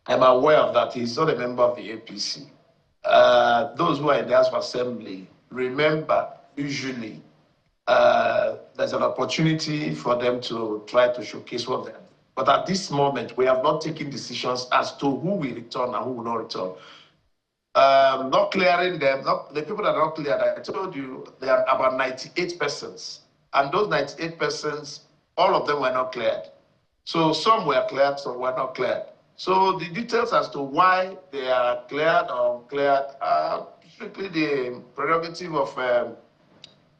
I'm aware of that. He's not a member of the APC. Those who are in the House of Assembly, remember, usually, there's an opportunity for them to try to showcase what they are. But at this moment, we have not taken decisions as to who will return and who will not return. Not clearing them, the people that are not cleared, I told you, there are about 98 persons. And those 98 persons, all of them were not cleared. So some were cleared, some were not cleared. So the details as to why they are cleared or uncleared are strictly the prerogative of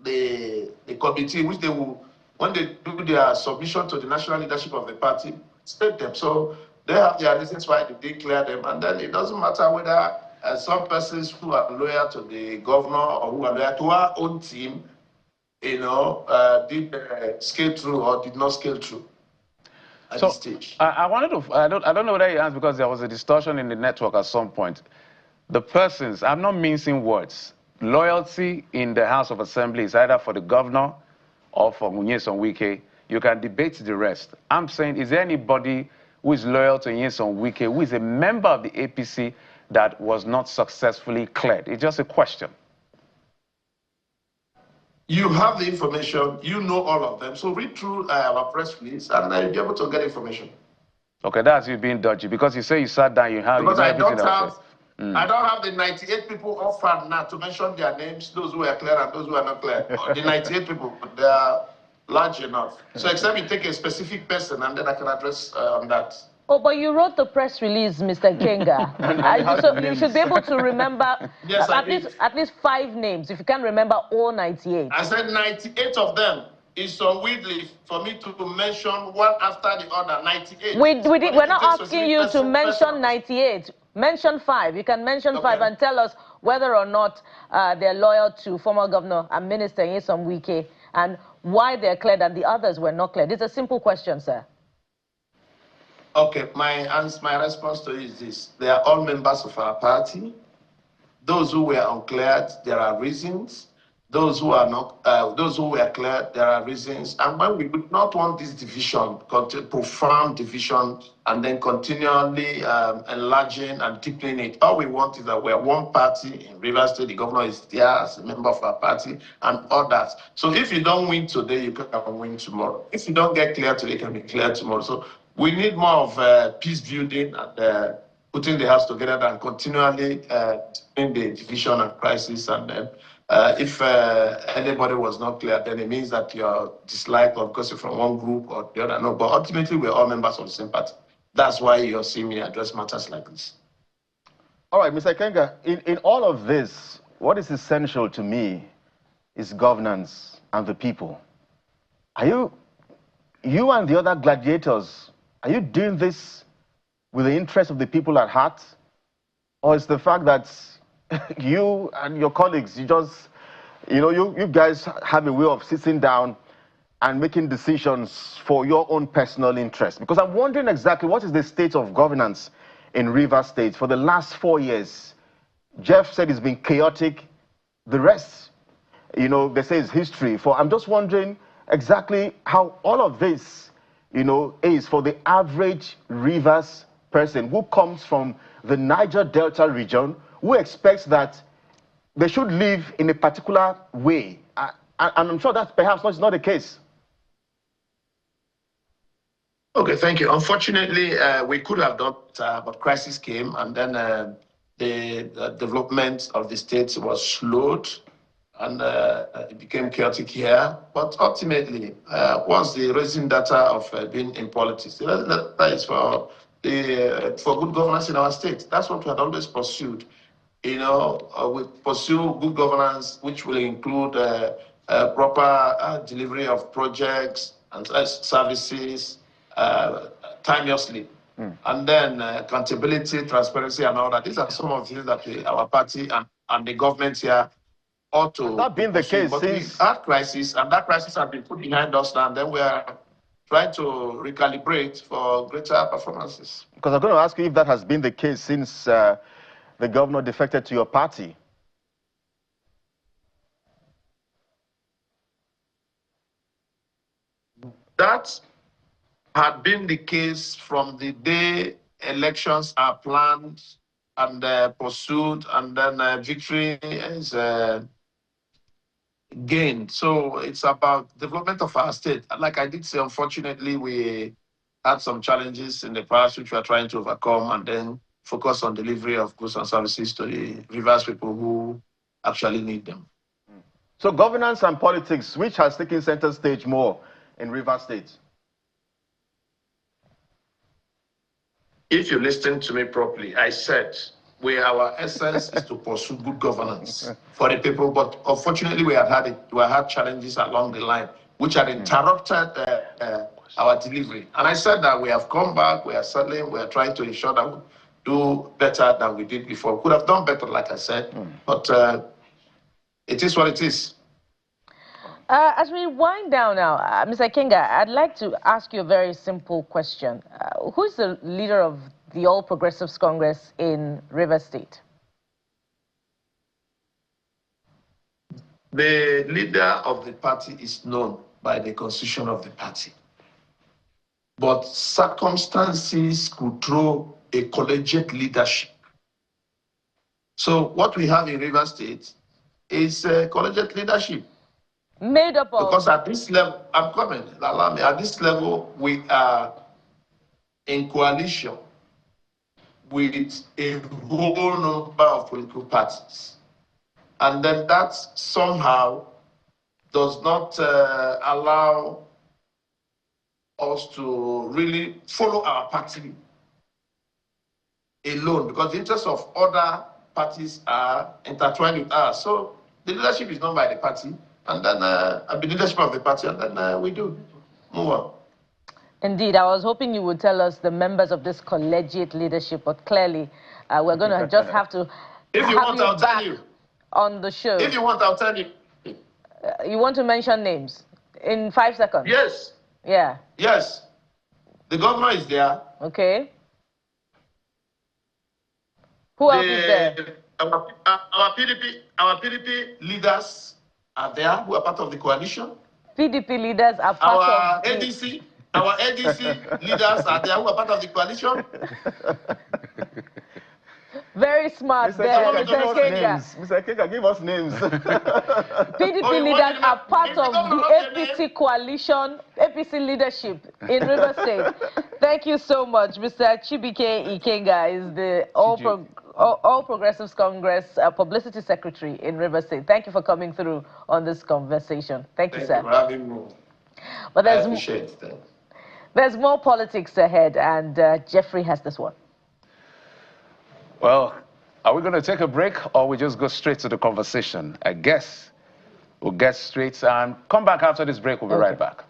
the committee, which they will, when they do their submission to the national leadership of the party, state them. So they have their reasons why they clear them, and then it doesn't matter whether some persons who are loyal to the governor or who are loyal to our own team, did scale through or did not scale through at this stage. I wanted to, I don't know whether you asked because there was a distortion in the network at some point. The persons, I'm not mincing words. Loyalty in the House of Assembly is either for the governor or for Nyesom Wike. You can debate the rest. I'm saying, is there anybody who is loyal to Nyesom Wike, who is a member of the APC that was not successfully cleared? It's just a question. You have the information, you know all of them. So read through our press release and you'll be able to get information. Okay, that's you being dodgy because you say you sat down, you have because you know I everything don't else. have I don't have the 98 people offered now to mention their names, those who are clear and those who are not clear. The 98 people, they are large enough. So except you take a specific person and then I can address on that. Oh, but you wrote the press release, Mr. Kenga. So you should be able to remember yes, at least 5 names, if you can't remember all 98. I said 98 of them. It's unwieldy for me to mention one after the other, 98. We're not asking you to mention 98. Mention 5. You can mention 5 and tell us whether or not they're loyal to former governor and minister Nyesom Wike and why they're clear and the others were not clear. This is a simple question, sir. Okay, my response to you is this. They are all members of our party. Those who were uncleared, there are reasons. Those who are not, those who were cleared, there are reasons. And when we would not want this division, profound division, and then continually enlarging and deepening it, all we want is that we're one party in Rivers State. The governor is there as a member of our party and others. So if you don't win today, you can win tomorrow. If you don't get clear today, you can be clear tomorrow. So we need more of peace building and putting the house together than continually in the division and crisis. And if anybody was not clear, then it means that you're disliked or because you're from one group or the other. No, but ultimately we're all members of the same party. That's why you're seeing me address matters like this. All right, Mr. Kenga, in all of this, what is essential to me is governance and the people. Are you and the other gladiators, are you doing this with the interest of the people at heart? Or is the fact that you and your colleagues, you guys have a way of sitting down and making decisions for your own personal interest? Because I'm wondering exactly what is the state of governance in Rivers State for the last 4 years. Jeff said it's been chaotic. The rest, they say it's history. I'm just wondering exactly how all of this, is for the average Rivers person who comes from the Niger Delta region, who expects that they should live in a particular way. And I'm sure that perhaps not the case. Okay, thank you. Unfortunately, we could have done that, but crisis came, and then the development of the state was slowed, and it became chaotic here. But ultimately, once the raising data of being in politics, that is for good governance in our state. That's what we had always pursued. We pursue good governance, which will include proper delivery of projects and services timelessly. And then accountability, transparency, and all that. These are some of the things that our party and the government here ought to. That being the case, but we had crisis, and that crisis has been put behind us now, and then we are trying to recalibrate for greater performances. Because I'm going to ask you if that has been the case since the governor defected to your party. That had been the case from the day elections are planned and pursued, and then victory is gained. So it's about development of our state. Like I did say, unfortunately, we had some challenges in the past which we are trying to overcome, and then focus on delivery of goods and services to the Rivers people who actually need them. So governance and politics, which has taken center stage more in Rivers State? If you listen to me properly, I said our essence is to pursue good governance for the people, but unfortunately we had challenges along the line which had interrupted our delivery. And I said that we have come back, we are settling, we are trying to ensure that we do better than we did before. We could have done better, like I said, but it is what it is. As we wind down now, Mr. Kenga, I'd like to ask you a very simple question. Who's the leader of the All Progressives Congress in Rivers State? The leader of the party is known by the constitution of the party. But circumstances could throw a collegiate leadership. So what we have in Rivers State is a collegiate leadership. Made up of... Because at this level, I'm coming, allow me, at this level, we are in coalition with a whole number of political parties. And then that somehow does not allow us to really follow our party alone, because the interests of other parties are intertwined with us. So the leadership is done by the party, and then the leadership of the party, and then we do move on. Indeed, I was hoping you would tell us the members of this collegiate leadership, but clearly we're going to just have to if you want, I'll tell you. On the show. If you want, I'll tell you. You want to mention names in 5 seconds? Yes. Yeah. Yes. The governor is there. Okay. Who else is there? Our PDP leaders are there, who are part of the coalition. PDP leaders are part of ADC. Our ADC leaders are there, who are part of the coalition. Very smart there, Mr. Kenga. Mr. Kenga, give us names. PDP leaders are part of the APC coalition, APC leadership in River State. Thank you so much. Mr. Chibike Ikenga is the All Progressives Congress Publicity Secretary in River State. Thank you for coming through on this conversation. Thank you, sir. Thank you for having me. But I appreciate it. There's more politics ahead, and Jeffrey has this one. Well, are we going to take a break, or we just go straight to the conversation? I guess we'll get straight and come back after this break. We'll be right back.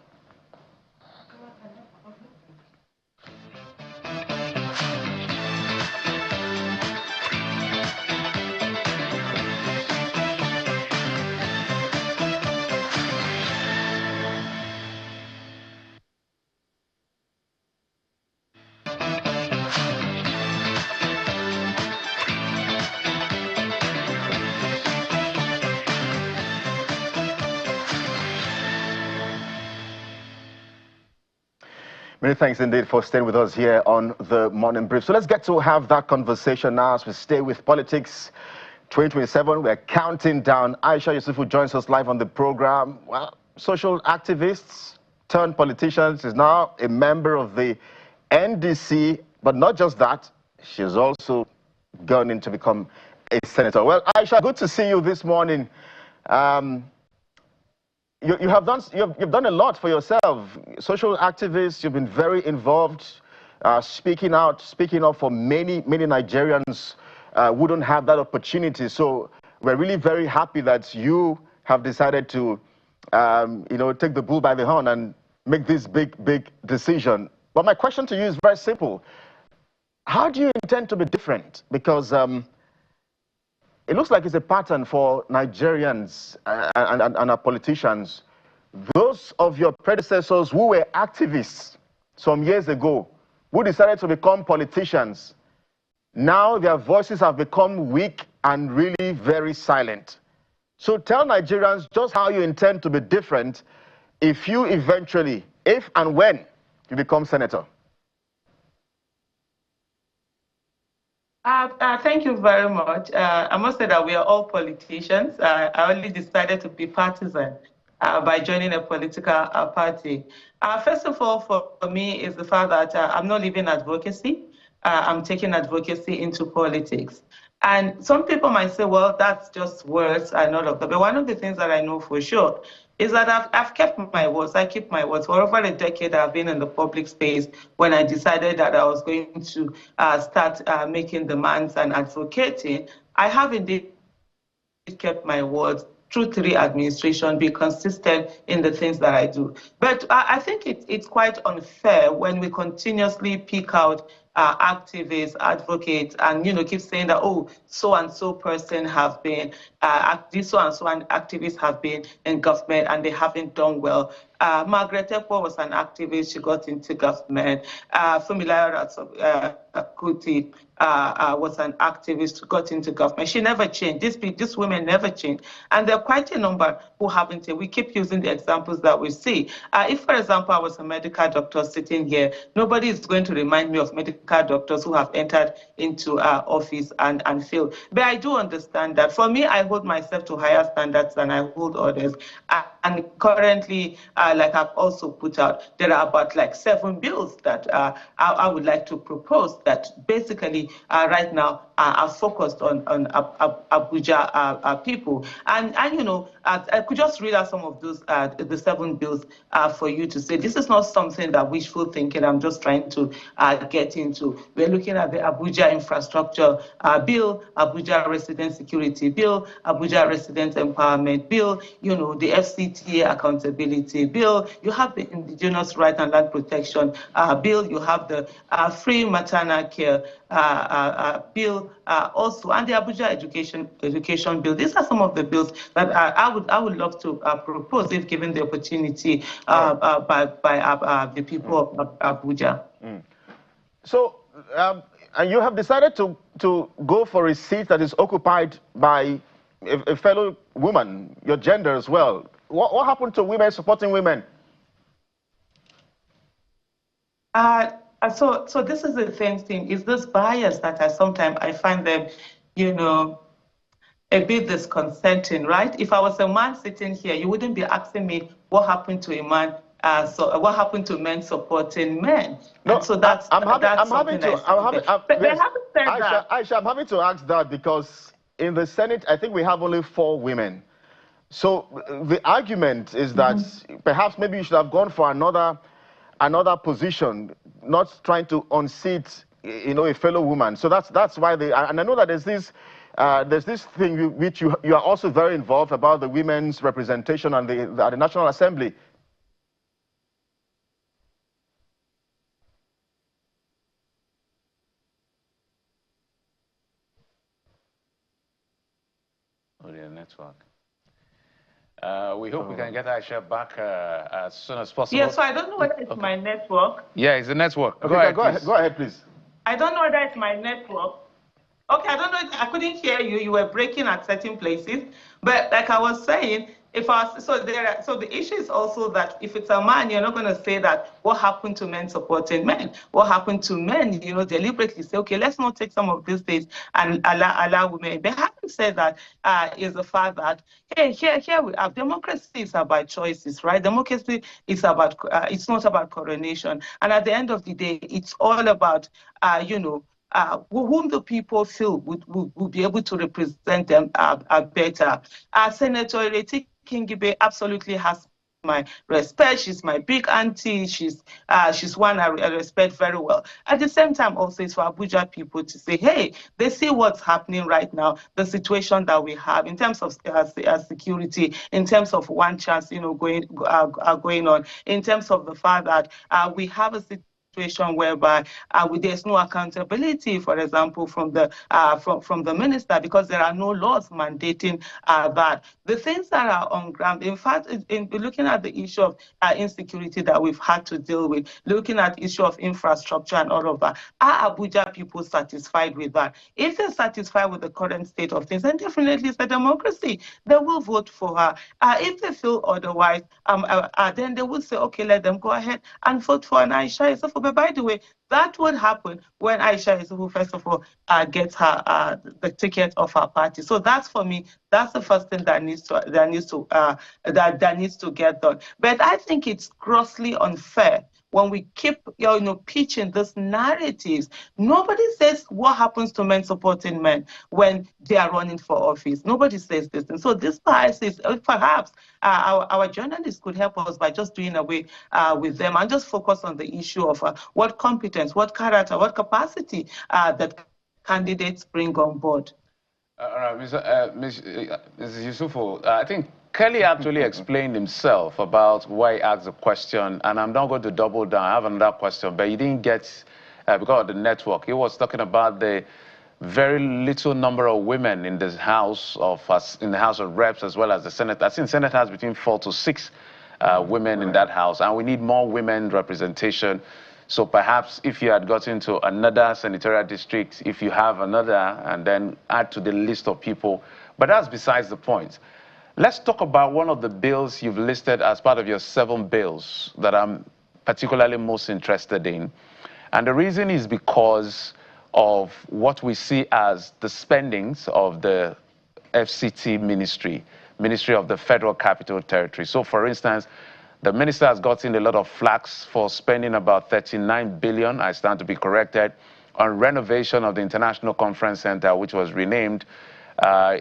Many thanks indeed for staying with us here on the Morning Brief. So let's get to have that conversation now as we stay with politics. 2027, we're counting down. Aisha Yesufu joins us live on the program. Well, social activists turned politicians, is now a member of the NDC, but not just that, she's also gone in to become a senator. Well, Aisha, good to see you this morning. You've done a lot for yourself. Social activists, you've been very involved, speaking up for many Nigerians who don't have that opportunity. So we're really very happy that you have decided to, take the bull by the horn and make this big decision. But my question to you is very simple. How do you intend to be different? Because it looks like it's a pattern for Nigerians and our politicians. Those of your predecessors who were activists some years ago, who decided to become politicians, now their voices have become weak and really very silent. So tell Nigerians just how you intend to be different if you eventually, if and when you become senator. Thank you very much. I must say that we are all politicians. I only decided to be partisan by joining a political party. First of all, for me, is the fact that I'm not leaving advocacy. I'm taking advocacy into politics. And some people might say, well, that's just words and all of that. But one of the things that I know for sure is that I've kept my words. I keep my words. For over a decade, I've been in the public space when I decided that I was going to start making demands and advocating. I have indeed kept my words through 3 administrations, be consistent in the things that I do. But I think it's quite unfair when we continuously pick out activists, advocates, and keep saying that, oh, so and so person have been this so and so activists have been in government and they haven't done well. Margaret Ekpo was an activist; she got into government. Fumilayo Kuti was an activist who got into government. She never changed. These women never changed. And there are quite a number who haven't. We keep using the examples that we see. If, for example, I was a medical doctor sitting here, nobody is going to remind me of medical doctors who have entered into office and failed. But I do understand that. For me, I hold myself to higher standards than I hold others. And currently, like I've also put out, there are about like 7 bills that I would like to propose that basically right now are focused on Abuja people. And you know, I could just read out some of those, the 7 bills for you to say, this is not something that wishful thinking I'm just trying to get into. We're looking at the Abuja infrastructure bill, Abuja resident security bill, Abuja resident empowerment bill, you know, the FCTA accountability bill, you have the indigenous right and land protection bill, you have the free maternal care bill also, and the Abuja education bill. These are some of the bills that I would love to propose if given the opportunity by the people of Abuja. So, and you have decided to go for a seat that is occupied by a fellow woman, your gender as well. What happened to women supporting women? So this is the thing, is this bias that sometimes I find them, you know, a bit disconcerting, right? If I was a man sitting here, you wouldn't be asking me what happened to a man. So what happened to men supporting men? No, and so that's having to Aisha, I'm having to ask that because in the Senate, I think we have only 4 women. So the argument is that perhaps maybe you should have gone for another position, not trying to unseat, you know, a fellow woman. So that's why they. And I know that there's this thing which you are also very involved about, the women's representation at the National Assembly. Oh, the network. We hope we can get Aisha back as soon as possible. Yeah, so I don't know whether it's my network. Yeah, it's the network. Okay, go ahead, please. I don't know whether it's my network. Okay, I don't know. I couldn't hear you. You were breaking at certain places. But like I was saying, so the issue is also that if it's a man, you're not going to say that what happened to men supporting men. What happened to men, you know, deliberately say, okay, let's not take some of these things and allow women. They haven't said that is the fact that, hey, here we have democracy is about choices, right? Democracy is about, it's not about coronation. And at the end of the day, it's all about, you know, whom the people feel would be able to represent them better. Senator Kingibe absolutely has my respect. She's my big auntie. She's one I respect very well. At the same time, also, it's for Abuja people to say, hey, they see what's happening right now, the situation that we have in terms of security, in terms of one chance, you know, going on, in terms of the fact that we have a situation whereby there's no accountability, for example, from the minister, because there are no laws mandating that. The things that are on ground, in fact, in looking at the issue of insecurity that we've had to deal with, looking at the issue of infrastructure and all of that, are Abuja people satisfied with that? If they're satisfied with the current state of things, then definitely it's a democracy. They will vote for her. If they feel otherwise, then they will say, okay, let them go ahead and vote for an Aisha Yesufu. But by the way, that would happen when Aisha Yesufu, first of all, gets her the ticket of her party. So that's, for me, that's the first thing that needs to get done. But I think it's grossly unfair when we keep, you know, pitching these narratives. Nobody says what happens to men supporting men when they are running for office. Nobody says this. And so this bias is, perhaps our journalists could help us by just doing away with them and just focus on the issue of what competence, what character, what capacity that candidates bring on board. Ms. Yesufu, I think Kelly actually explained himself about why he asked the question, and I'm not going to double down. I have another question, but he didn't get, because of the network. He was talking about the very little number of women in the House of Reps as well as the Senate. I think the Senate has between 4 to 6 women in that house, and we need more women representation. So perhaps if you had gotten to another senatorial district, if you have another, and then add to the list of people. But that's besides the point. Let's talk about one of the bills you've listed as part of your 7 bills that I'm particularly most interested in. And the reason is because of what we see as the spendings of the FCT Ministry of the Federal Capital Territory. So for instance, the minister has gotten a lot of flags for spending about 39 billion, I stand to be corrected, on renovation of the International Conference Center, which was renamed.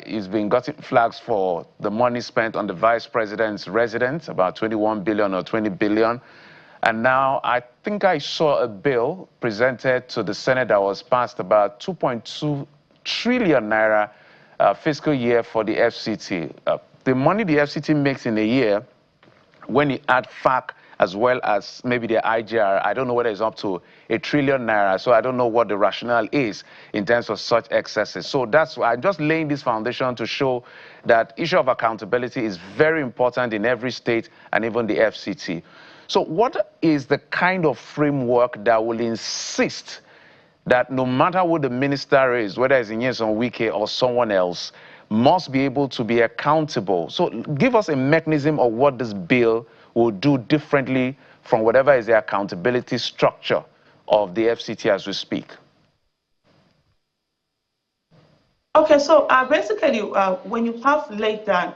He's been getting flags for the money spent on the vice president's residence, about 21 billion or 20 billion. And now I think I saw a bill presented to the Senate that was passed about 2.2 trillion naira fiscal year for the FCT. The money the FCT makes in a year, when you add FAC as well as maybe the IGR, I don't know whether it's up to 1 trillion naira, so I don't know what the rationale is in terms of such excesses. So that's why I'm just laying this foundation to show that issue of accountability is very important in every state and even the FCT. So what is the kind of framework that will insist that no matter who the minister is, whether it's Nyesom Wike or someone else, must be able to be accountable? So give us a mechanism of what this bill will do differently from whatever is the accountability structure of the FCT as we speak. Okay, so basically, when you have laid down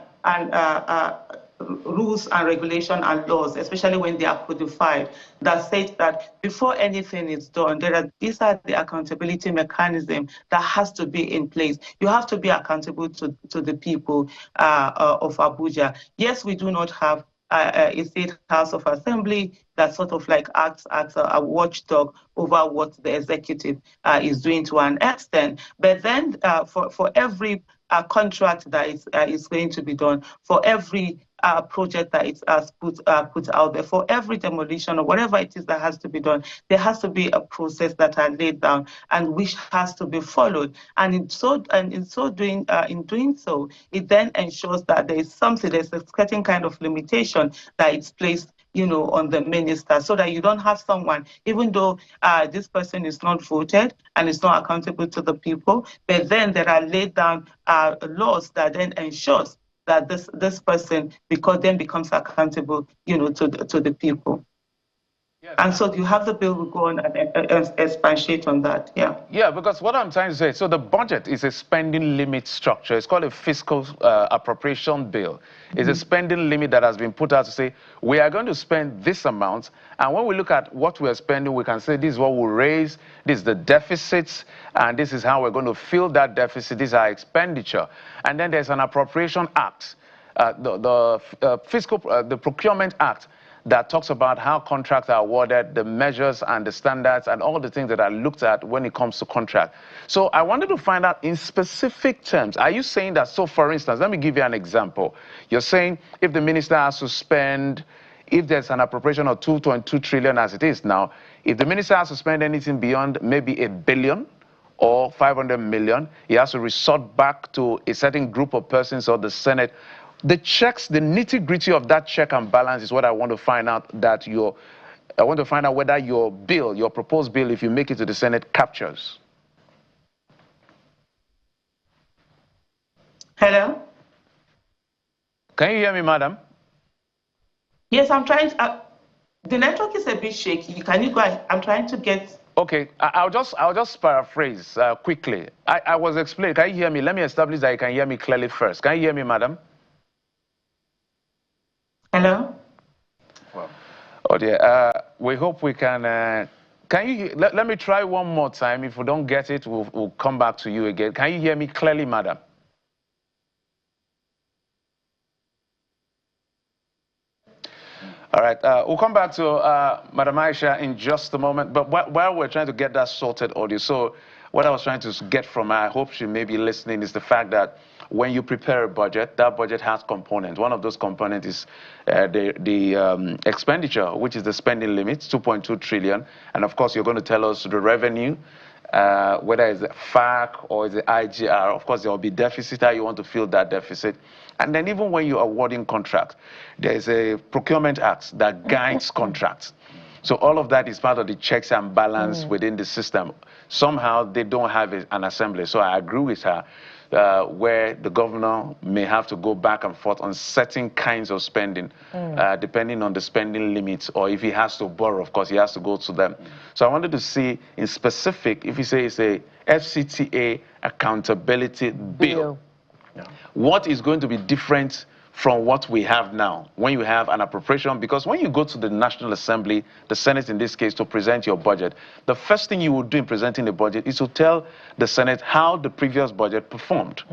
rules and regulation and laws, especially when they are codified, that says that before anything is done, these are the accountability mechanism that has to be in place. You have to be accountable to the people of Abuja. Yes, we do not have a state house of assembly that sort of like acts as a watchdog over what the executive is doing to an extent. But then for every contract that is going to be done, for every project that is put out there, for every demolition or whatever it is that has to be done, there has to be a process that are laid down and which has to be followed. And in doing so, it then ensures that there's a certain kind of limitation that is placed, on the minister, so that you don't have someone, even though this person is not voted and is not accountable to the people, but then there are laid down laws that then ensures that this person becomes accountable, to the people. Yes. And so you have the bill will go on and expatiate on that, yeah. Yeah, because what I'm trying to say, so the budget is a spending limit structure. It's called a fiscal appropriation bill. It's a spending limit that has been put out to say, we are going to spend this amount, and when we look at what we're spending, we can say this is what we'll raise, this is the deficits, and this is how we're going to fill that deficit, this is our expenditure. And then there's an appropriation act, the Procurement Act, that talks about how contracts are awarded, the measures and the standards and all the things that are looked at when it comes to contract. So I wanted to find out in specific terms, are you saying that, so for instance, let me give you an example. You're saying if the minister has to spend, if there's an appropriation of 2.2 trillion as it is now, if the minister has to spend anything beyond maybe $1 billion or 500 million, he has to resort back to a certain group of persons or the Senate. The checks, the nitty-gritty of that check and balance is what I want to find out I want to find out whether your bill, your proposed bill, if you make it to the Senate, captures. Hello? Can you hear me, madam? Yes, I'm trying to, the network is a bit shaky. Can you go ahead? I'm trying to get... Okay, I'll just paraphrase quickly. I was explaining, can you hear me? Let me establish that you can hear me clearly first. Can you hear me, madam? Hello? Well, oh dear, we hope we can you, let me try one more time. If we don't get it, we'll come back to you again. Can you hear me clearly, madam? All right, we'll come back to Madam Aisha in just a moment. But while we're trying to get that sorted audio, so what I was trying to get from her, I hope she may be listening, is the fact that when you prepare a budget, that budget has components. One of those components is the expenditure, which is the spending limit, 2.2 trillion. And of course, you're going to tell us the revenue, whether it's the FAC or the IGR. Of course, there will be deficit, how you want to fill that deficit. And then even when you're awarding contracts, there's a procurement act that guides contracts. So all of that is part of the checks and balance within the system. Somehow they don't have an assembly. So I agree with her. Where the governor may have to go back and forth on certain kinds of spending, depending on the spending limits, or if he has to borrow, of course, he has to go to them. So I wanted to see in specific, if you say it's a FCTA accountability bill, what is going to be different from what we have now when you have an appropriation? Because when you go to the National Assembly, the Senate in this case, to present your budget, the first thing you will do in presenting the budget is to tell the Senate how the previous budget performed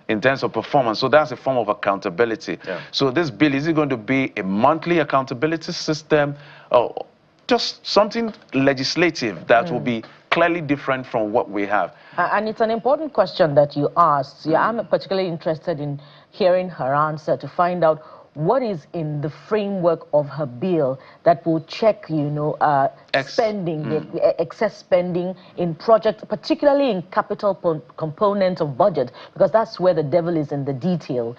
in terms of performance. So that's a form of accountability. So this bill, is it going to be a monthly accountability system, or just something legislative that will be clearly different from what we have? And it's an important question that you asked. Yeah, I'm particularly interested in hearing her answer to find out what is in the framework of her bill that will check, spending, the excess spending in projects, particularly in capital components of budget, because that's where the devil is in the detail.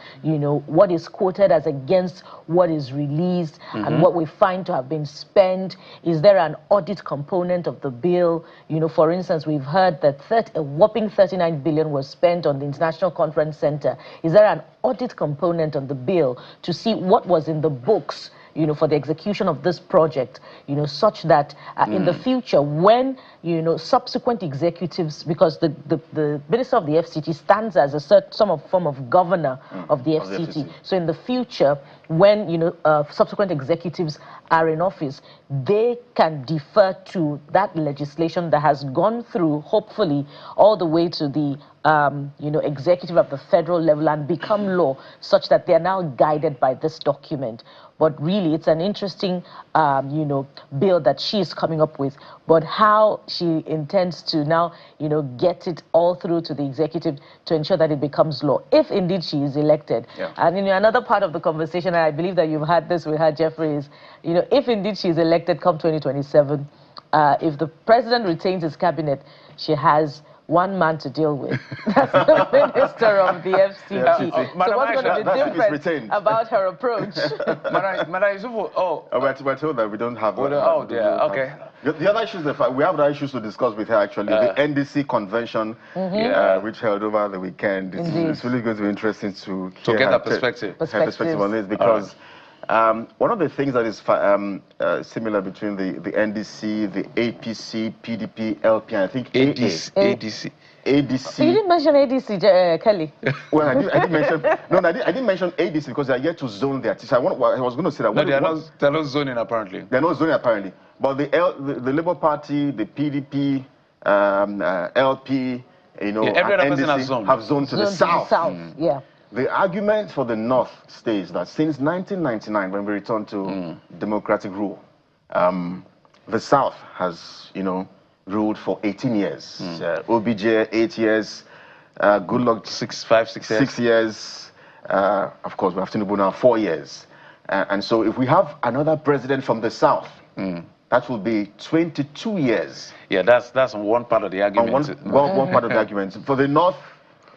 What is quoted as against what is released and what we find to have been spent. Is there an audit component of the bill? For instance, we've heard that a whopping 39 billion was spent on the International Conference Center. Is there an audit component on the bill to see what was in the books, for the execution of this project, such that in the future, when, subsequent executives, because the Minister of the FCT stands as a form of governor of the FCT. So in the future, when, subsequent executives are in office, they can defer to that legislation that has gone through, hopefully, all the way to the executive at the federal level and become law, such that they are now guided by this document. But really, it's an interesting, bill that she is coming up with. But how she intends to now, get it all through to the executive to ensure that it becomes law, if indeed she is elected. And another part of the conversation, and I believe that you've had this with her, Jeffrey, is, if indeed she is elected come 2027, if the president retains his cabinet, she has one man to deal with. That's the minister of the FCT. So what's going to be different about her approach? We're told that we don't have one. Okay. The other issues, we have other issues to discuss with her, actually. The NDC convention, which held over the weekend. It's really going to be interesting to get her perspective. Her perspective on this, because one of the things that is similar between the NDC, the APC, PDP, LP, and I think ADC. So you didn't mention ADC, Kelly. Well, I did mention. No, I didn't mention ADC because they are yet to zone their. So I was going to say that. No, they're not zoning apparently. They're not zoning apparently. But the Labour Party, the PDP, LP, and NDC have zoned to the south. The argument for the North states that since 1999, when we returned to democratic rule, the South has, ruled for 18 years. OBJ, 8 years. Goodluck, 6 years. Of course, we have Tinubu now, 4 years. And so if we have another president from the South, that will be 22 years. Yeah, that's one part of the argument. One part of the argument. For the North,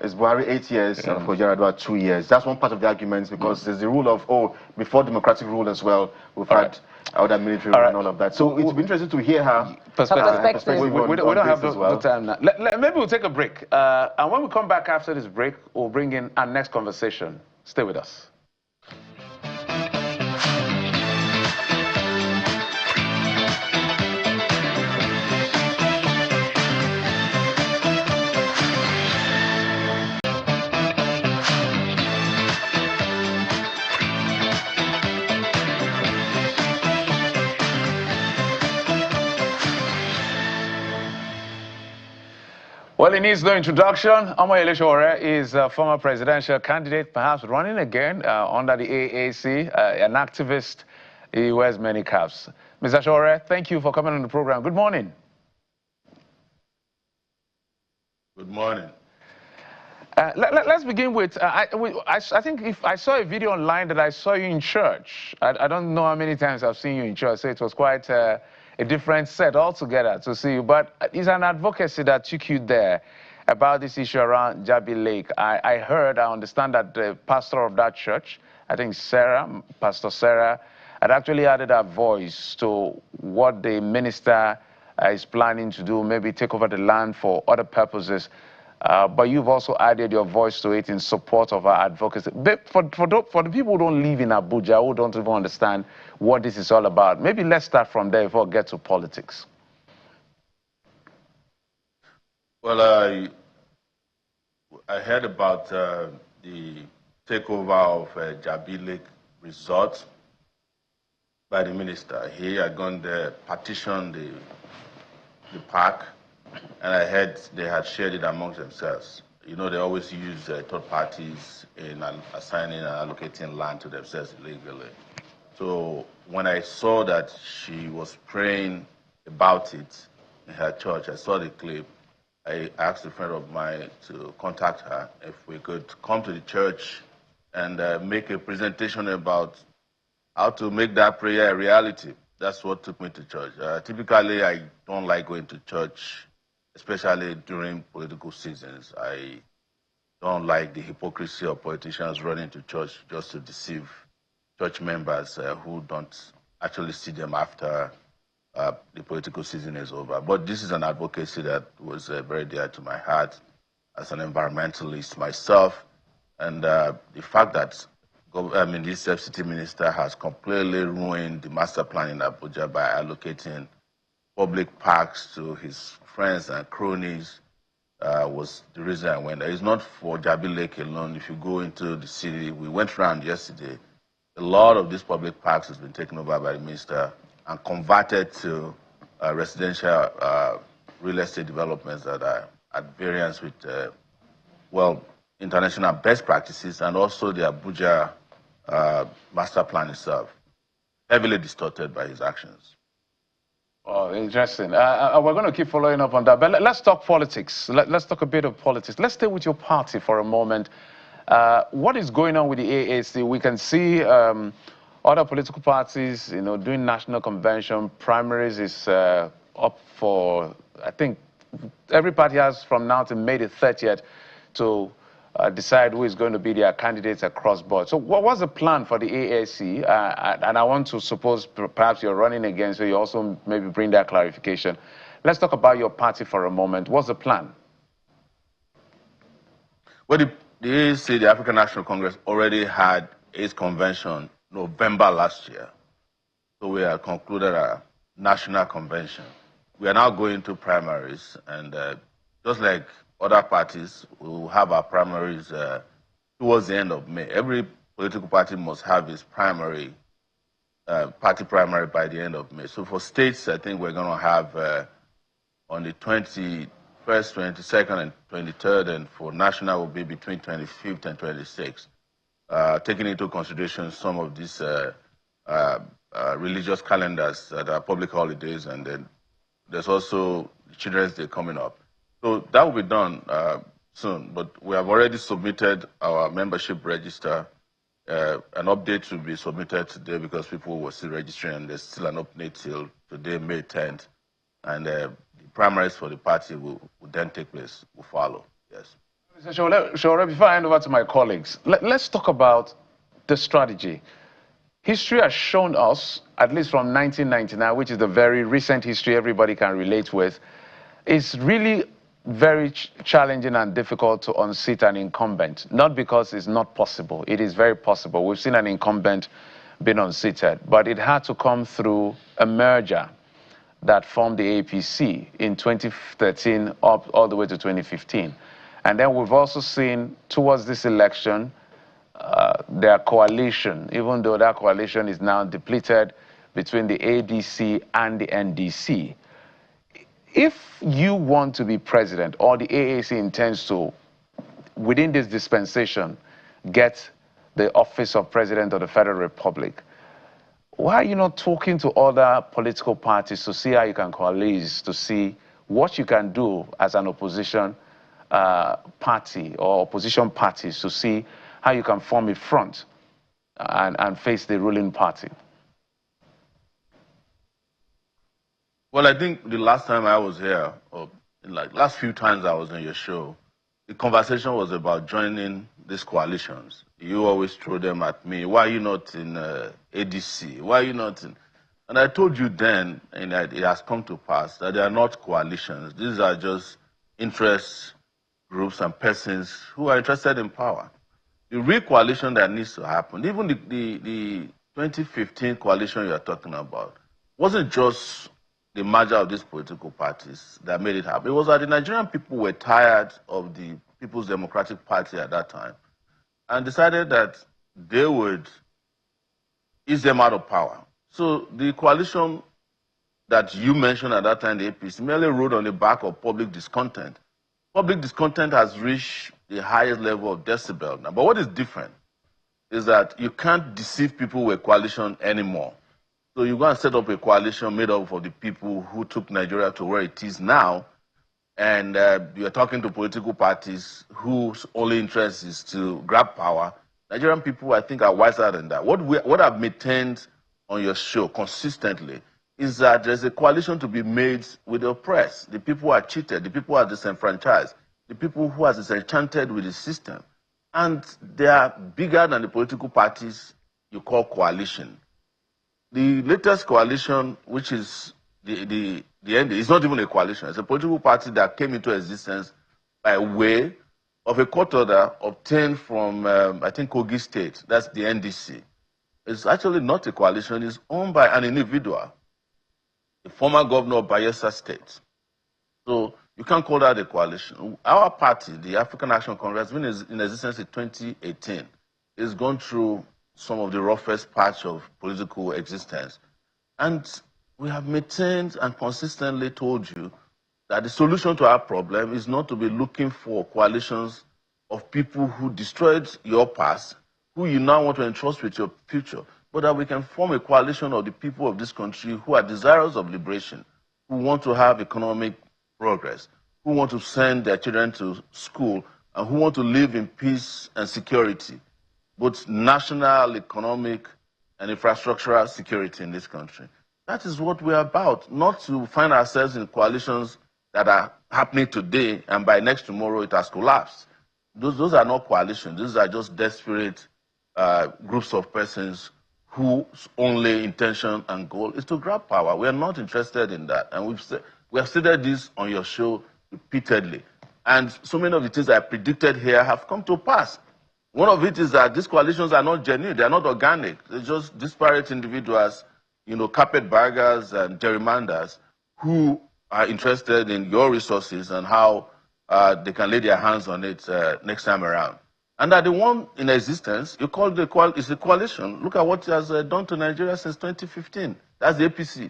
it's Buhari 8 years, and for Yar'Adua 2 years. That's one part of the argument, because there's the rule of, before democratic rule as well, we've had other military rule and all of that. So it would be interesting to hear her perspective. We don't have the time now. Maybe we'll take a break. And when we come back after this break, we'll bring in our next conversation. Stay with us. Well, it needs no introduction. Sowore is a former presidential candidate, perhaps running again under the AAC, an activist. He wears many caps. Mr. Sowore, thank you for coming on the program. Good morning. Good morning. Let's begin with, I think if I saw a video online that I saw you in church. I don't know how many times I've seen you in church, so it was quite a different set altogether to see you. But it's an advocacy that took you there about this issue around Jabi Lake. I understand that the pastor of that church, I think Pastor Sarah, had actually added our voice to what the minister is planning to do, maybe take over the land for other purposes. But you've also added your voice to it in support of our advocacy. But for the people who don't live in Abuja, who don't even understand what this is all about, maybe let's start from there before we get to politics. Well, I heard about the takeover of Jabi Lake Resort by the minister. He had gone there, petitioned the park, and I heard they had shared it amongst themselves. You know, they always use third parties in assigning and allocating land to themselves illegally. So when I saw that she was praying about it in her church, I saw the clip. I asked a friend of mine to contact her if we could come to the church and make a presentation about how to make that prayer a reality. That's what took me to church. Typically, I don't like going to church, especially during political seasons. I don't like the hypocrisy of politicians running to church just to deceive church members who don't actually see them after the political season is over. But this is an advocacy that was very dear to my heart as an environmentalist myself. And the fact that this FCT minister has completely ruined the master plan in Abuja by allocating public parks to his friends and cronies was the reason I went there. It's not for Jabi Lake alone. If you go into the city, we went around yesterday, a lot of these public parks has been taken over by the minister and converted to residential real estate developments that are at variance with, international best practices and also the Abuja master plan itself, heavily distorted by his actions. Oh, interesting. We're going to keep following up on that. But let's talk politics. Let's talk a bit of politics. Let's stay with your party for a moment. What is going on with the AAC? We can see other political parties, doing national convention. Primaries is up for, I think, every party has from now to May the 30th to decide who is going to be their candidates across board. So what's the plan for the AAC? And I want to suppose perhaps you're running again, so you also maybe bring that clarification. Let's talk about your party for a moment. What's the plan? Well, the AAC, the African National Congress, already had its convention November last year. So we have concluded our national convention. We are now going to primaries, and just like other parties, we will have our primaries towards the end of May. Every political party must have its primary, party primary by the end of May. So for states, I think we're going to have on the 21st, 22nd, and 23rd, and for national will be between 25th and 26th. Taking into consideration some of these religious calendars that are public holidays, and then there's also Children's Day coming up. So that will be done soon, but we have already submitted our membership register. An update will be submitted today because people were still registering, and there's still an update till today, May 10th. And the primaries for the party will then take place, will follow, yes. Sowore, before I hand over to my colleagues, let's talk about the strategy. History has shown us, at least from 1999, which is the very recent history everybody can relate with, is really very challenging and difficult to unseat an incumbent. Not because it's not possible. It is very possible. We've seen an incumbent being unseated, but it had to come through a merger that formed the APC in 2013 up all the way to 2015. And then we've also seen towards this election, their coalition, even though that coalition is now depleted between the ADC and the NDC. If you want to be president, or the AAC intends to, within this dispensation, get the office of president of the Federal Republic, why are you not talking to other political parties to see how you can coalesce, to see what you can do as an opposition party or opposition parties, to see how you can form a front and face the ruling party? Well, I think the last time I was here, or like last few times I was on your show, the conversation was about joining these coalitions. you always throw them at me. Why are you not in ADC? Why are you not in... And I told you then, and it has come to pass, that they are not coalitions. These are just interest groups and persons who are interested in power. The real coalition that needs to happen, even the 2015 coalition you are talking about, wasn't just the merger of these political parties that made it happen. It was that the Nigerian people were tired of the People's Democratic Party at that time and decided that they would ease them out of power. So the coalition that you mentioned at that time, the APC, merely rode on the back of public discontent. Public discontent has reached the highest level of decibel now. But what is different is that you can't deceive people with a coalition anymore. So you're going to set up a coalition made up of the people who took Nigeria to where it is now, and you're talking to political parties whose only interest is to grab power. Nigerian people, I think, are wiser than that. What I've maintained on your show consistently is that there's a coalition to be made with the oppressed, the people who are cheated, the people who are disenfranchised, the people who are disenchanted with the system. And they are bigger than the political parties you call coalition. The latest coalition, which is the end, is not even a coalition. It's a political party that came into existence by way of a court order obtained from, I think, Kogi State. That's the NDC. It's actually not a coalition. It's owned by an individual, the former governor of Bayelsa State. So you can't call that a coalition. Our party, the African Action Congress, has been in existence in 2018. It's gone through some of the roughest patch of political existence. And we have maintained and consistently told you that the solution to our problem is not to be looking for coalitions of people who destroyed your past, who you now want to entrust with your future, but that we can form a coalition of the people of this country who are desirous of liberation, who want to have economic progress, who want to send their children to school, and who want to live in peace and security, both national, economic, and infrastructural security in this country. That is what we're about, not to find ourselves in coalitions that are happening today and by next tomorrow it has collapsed. Those are not coalitions. These are just desperate groups of persons whose only intention and goal is to grab power. We are not interested in that. And we have stated this on your show repeatedly. And so many of the things I predicted here have come to pass. One of it is that these coalitions are not genuine. They are not organic. They're just disparate individuals, carpetbaggers and gerrymanders who are interested in your resources and how they can lay their hands on it next time around. And that the one in existence, you call is a coalition. Look at what it has done to Nigeria since 2015. That's the APC.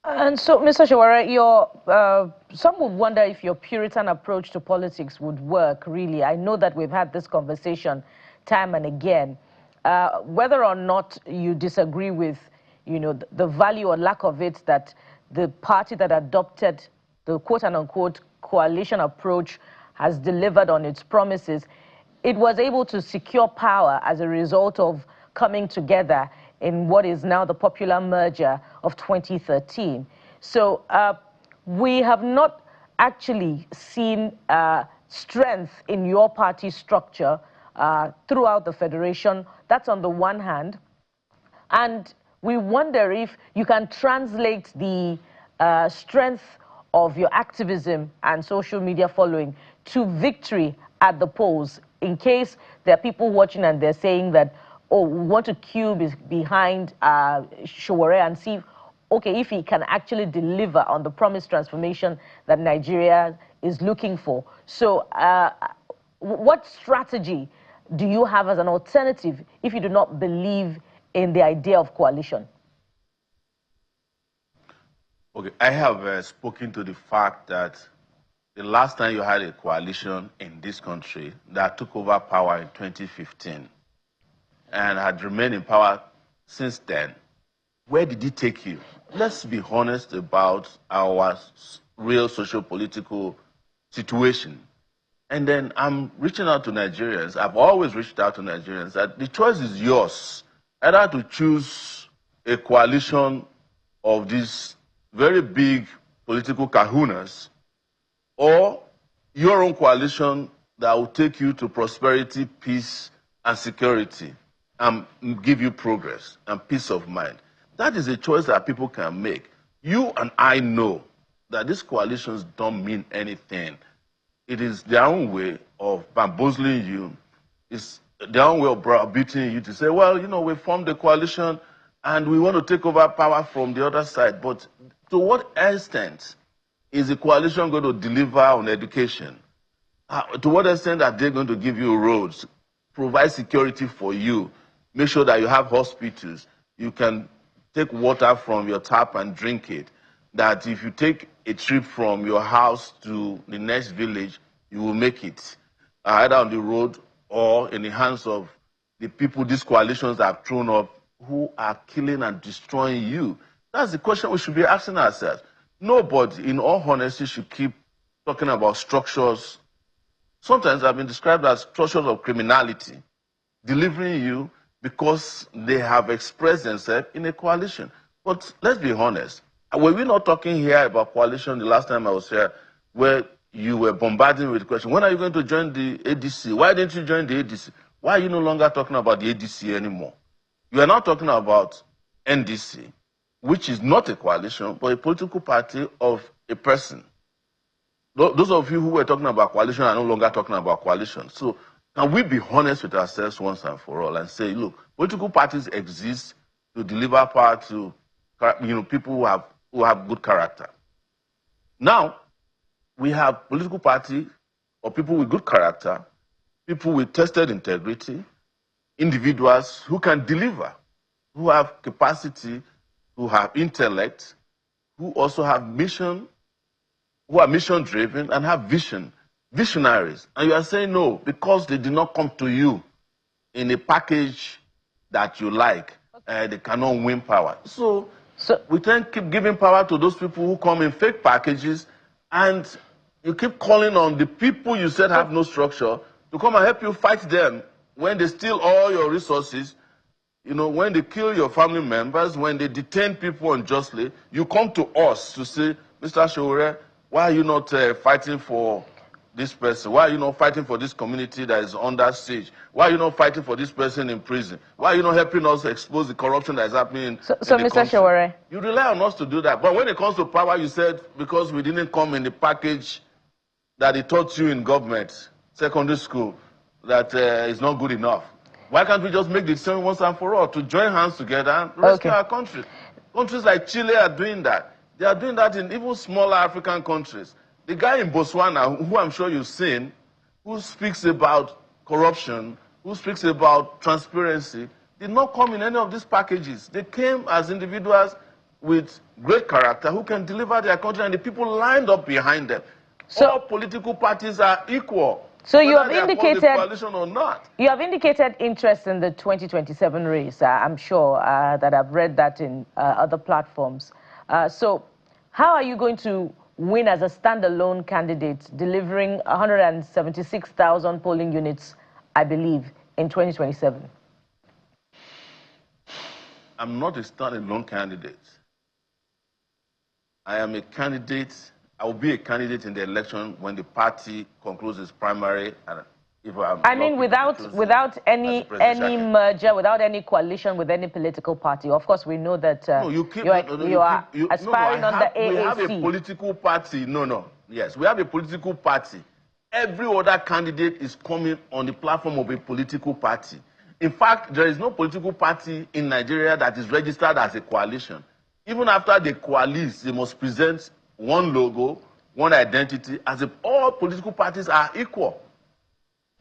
And so, Mr. Sowore, some would wonder if your Puritan approach to politics would work, really. I know that we've had this conversation time and again. Whether or not you disagree with, the value or lack of it that the party that adopted the quote-unquote coalition approach has delivered on its promises, it was able to secure power as a result of coming together in what is now the popular merger of 2013. So we have not actually seen strength in your party structure throughout the federation. That's on the one hand. And we wonder if you can translate the strength of your activism and social media following to victory at the polls, in case there are people watching and they're saying that, oh, we want to queue behind Sowore and see, okay, if he can actually deliver on the promised transformation that Nigeria is looking for. So what strategy do you have as an alternative if you do not believe in the idea of coalition? Okay, I have spoken to the fact that the last time you had a coalition in this country that took over power in 2015 and had remained in power since then, where did it take you? Let's be honest about our real socio-political situation. And then I'm reaching out to Nigerians. I've always reached out to Nigerians that the choice is yours, either to choose a coalition of these very big political kahunas or your own coalition that will take you to prosperity, peace, and security and give you progress and peace of mind. That is a choice that people can make. You and I know that these coalitions don't mean anything. It is their own way of bamboozling you. It's their own way of browbeating you to say, well, you know, we formed a coalition and we want to take over power from the other side. But to what extent is the coalition going to deliver on education? To what extent are they going to give you roads, provide security for you, make sure that you have hospitals, you can take water from your tap and drink it, that if you take a trip from your house to the next village, you will make it, either on the road or in the hands of the people these coalitions have thrown up who are killing and destroying you? That's the question we should be asking ourselves. Nobody, in all honesty, should keep talking about structures. Sometimes have been described as structures of criminality, delivering you because they have expressed themselves in a coalition. But let's be honest, were we not talking here about coalition the last time I was here, where you were bombarding with the question, when are you going to join the ADC? Why didn't you join the ADC? Why are you no longer talking about the ADC anymore? You are now talking about NDC, which is not a coalition, but a political party of a person. Those of you who were talking about coalition are no longer talking about coalition. So can we be honest with ourselves once and for all and say, look, political parties exist to deliver power to people who have good character. Now, we have political party or people with good character, people with tested integrity, individuals who can deliver, who have capacity, who have intellect, who also have mission, who are mission-driven and have vision, visionaries. And you are saying no, because they did not come to you in a package that you like, they cannot win power. So we can keep giving power to those people who come in fake packages, and you keep calling on the people you said have no structure to come and help you fight them when they steal all your resources, when they kill your family members, when they detain people unjustly. You come to us to say, Mr. Sowore, why are you not fighting for this person? Why are you not fighting for this community that is under siege? Why are you not fighting for this person in prison? Why are you not helping us expose the corruption that is happening in the Mr. country? Sowore, You rely on us to do that. But when it comes to power, you said because we didn't come in the package that they taught you in government, secondary school, that is not good enough. Why can't we just make the decision once and for all to join hands together and rescue our country? Countries like Chile are doing that. They are doing that in even smaller African countries. The guy in Botswana, who I'm sure you've seen, who speaks about corruption, who speaks about transparency, did not come in any of these packages. They came as individuals with great character who can deliver their country, and the people lined up behind them. So, all political parties are equal. So you have indicated coalition or not. You have indicated interest in the 2027 race. I'm sure that I've read that in other platforms. So how are you going to win as a standalone candidate, delivering 176,000 polling units, I believe, in 2027? I'm not a standalone candidate. I am a candidate. I will be a candidate in the election when the party concludes its primary. And if I mean, without any merger, without any coalition with any political party. Of course, we know that you are aspiring on the AAC. We have a political party. Yes, we have a political party. Every other candidate is coming on the platform of a political party. In fact, there is no political party in Nigeria that is registered as a coalition. Even after they coalesce, they must present one logo, one identity, as if all political parties are equal.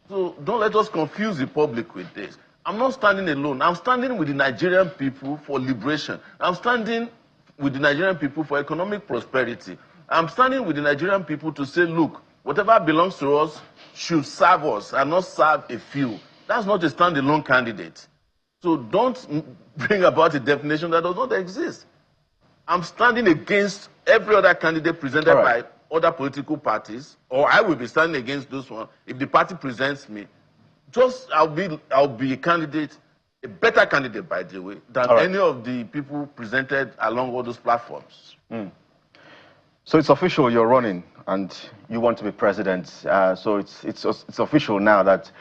So don't let us confuse the public with this. I'm not standing alone. I'm standing with the Nigerian people for liberation. I'm standing with the Nigerian people for economic prosperity. I'm standing with the Nigerian people to say, look, whatever belongs to us should serve us and not serve a few. That's not a standalone candidate. So don't bring about a definition that does not exist. I'm standing against every other candidate presented by other political parties, or I will be standing against those ones. If the party presents me, I'll be a candidate, a better candidate, by the way, than any of the people presented along all those platforms. So it's official, you're running, and you want to be president. So it's official now that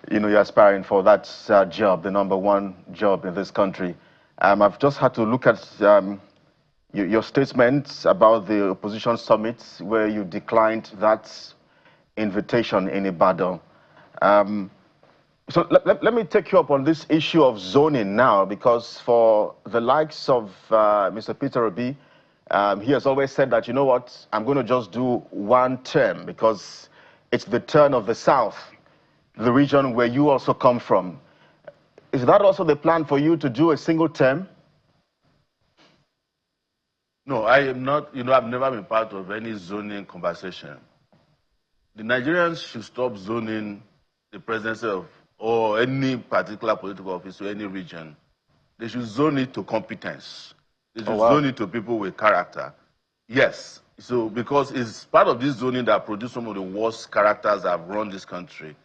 you're aspiring for that job, the #1 job in this country. I've just had to look at your statements about the opposition summit where you declined that invitation in Ibadan. So let me take you up on this issue of zoning now, because for the likes of Mr. Peter Obi, he has always said that, you know what, I'm going to just do one term because it's the turn of the South, the region where you also come from. Is that also the plan for you to do a single term? No, I am not. I've never been part of any zoning conversation. The Nigerians should stop zoning the presidency of or any particular political office to any region. They should zone it to competence. They should zone it to people with character. Yes. So because it's part of this zoning that produced some of the worst characters that have run this country.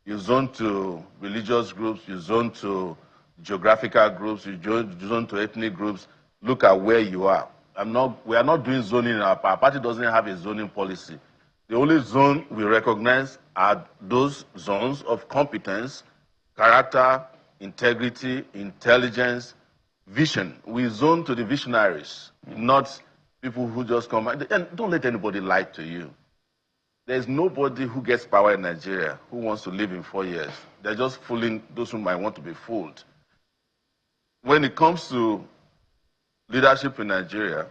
You zone to religious groups, you zone to geographical groups, you zone to ethnic groups. Look at where you are. We are not doing zoning in our party. Our party doesn't have a zoning policy. The only zone we recognize are those zones of competence, character, integrity, intelligence, vision. We zone to the visionaries, not people who just come. And don't let anybody lie to you. There's nobody who gets power in Nigeria who wants to live in 4 years. They're just fooling those who might want to be fooled. When it comes to leadership in Nigeria,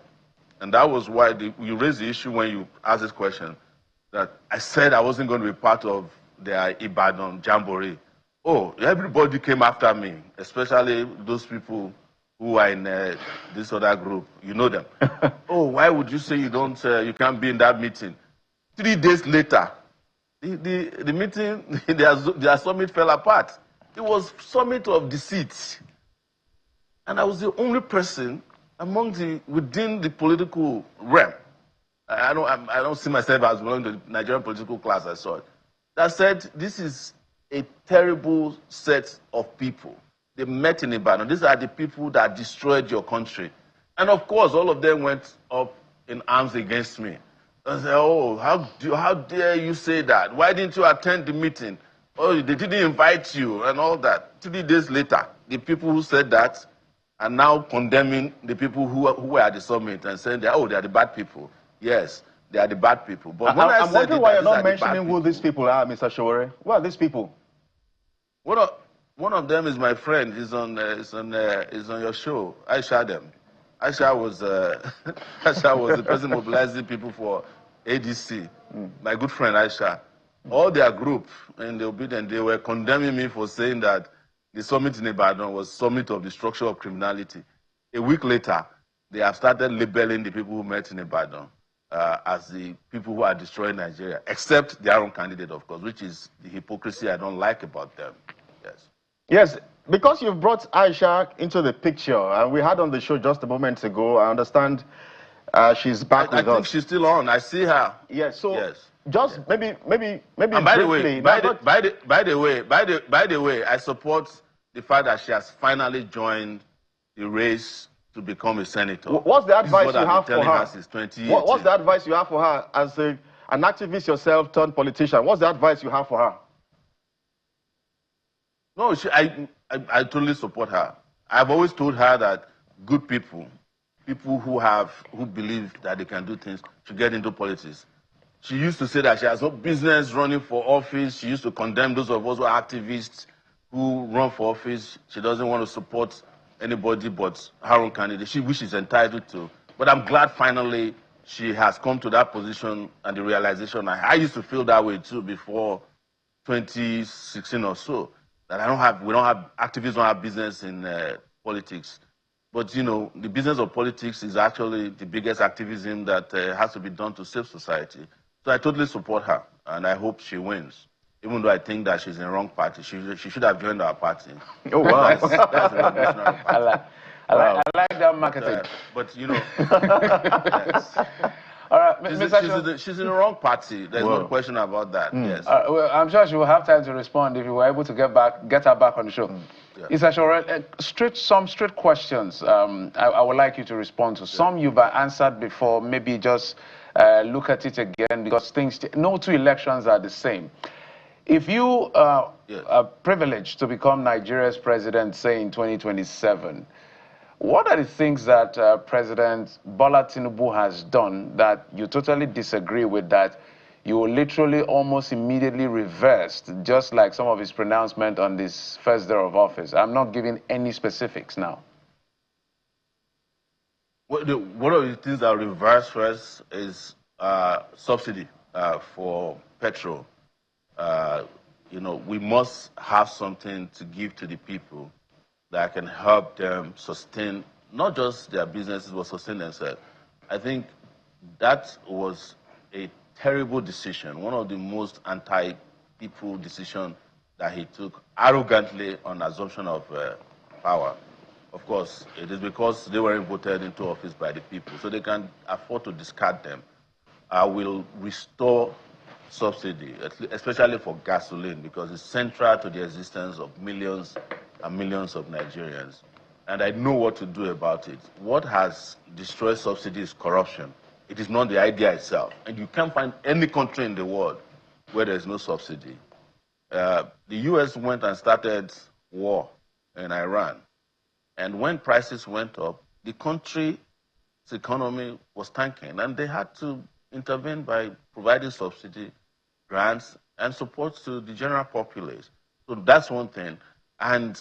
and that was why you raised the issue when you asked this question, that I said I wasn't going to be part of their Ibadan Jamboree. Oh, everybody came after me, especially those people who are in this other group. You know them. Oh, why would you say you can't be in that meeting? 3 days later, the meeting, their summit fell apart. It was summit of deceit. And I was the only person within the political realm. I don't see myself as belonging to the Nigerian political class, I saw it. That said, this is a terrible set of people. They met in Ibadan. These are the people that destroyed your country. And of course, all of them went up in arms against me. I said, oh, how dare you say that? Why didn't you attend the meeting? Oh, they didn't invite you and all that. 3 days later, the people who said that are now condemning the people who were at the summit and saying, they are the bad people. Yes, they are the bad people. But when I'm wondering why you're not mentioning who these people are, Mr. Sowore. Who are these people? One of them is my friend. He's on your show. Aisha. Aisha was the person mobilizing people for ADC. My good friend Aisha. All their group and they were condemning me for saying that the summit in Ibadan was summit of the structure of criminality. A week later, they have started labeling the people who met in Ibadan as the people who are destroying Nigeria, except their own candidate, of course, which is the hypocrisy I don't like about them. Yes. Yes, because you've brought Aisha into the picture, and we had on the show just a moment ago. I understand she's back with us. I think she's still on. I see her. Yes. So yes. Just maybe and by briefly. By the way, I support the fact that she has finally joined the race to become a senator. What's the advice you have for her? What's the advice you have for her as an activist yourself turned politician? What's the advice you have for her? No, I totally support her. I've always told her that good people who believe that they can do things, should get into politics. She used to say that she has no business running for office. She used to condemn those of us who are activists who run for office. She doesn't want to support anybody but her own candidate, which she's entitled to. But I'm glad finally she has come to that position and the realization. I used to feel that way too before 2016 or so. That activists don't have business in politics. But the business of politics is actually the biggest activism that has to be done to save society. So I totally support her, and I hope she wins. Even though I think that she's in the wrong party, she should have joined our party. Oh wow, that's a revolutionary party. I like that marketing. But yes. All right, she's in the wrong party. There's no question about that. Yes. Well, I'm sure she will have time to respond if you were able to get her back on the show. Yeah. Aisha, some straight questions. I would like you to respond to. Some you've answered before. Maybe just look at it again because no two elections are the same. If you are privileged to become Nigeria's president, say in 2027, what are the things that President Bola Tinubu has done that you totally disagree with, that you will literally almost immediately reversed, just like some of his pronouncement on this first day of office? I'm not giving any specifics now. Well, one of the things that reversed first is subsidy for petrol. You know, we must have something to give to the people that can help them sustain not just their businesses, but sustain themselves. I think that was a terrible decision, one of the most anti-people decisions that he took arrogantly on assumption of power. Of course, it is because they weren't voted into office by the people, so they can afford to discard them. I will restore subsidy, especially for gasoline, because it's central to the existence of millions and millions of Nigerians. And I know what to do about it. What has destroyed subsidy is corruption. It is not the idea itself. And you can't find any country in the world where there's no subsidy. The US went and started war in Iran. And when prices went up, the country's economy was tanking, and they had to intervene by providing subsidy, grants, and support to the general populace. So that's one thing. And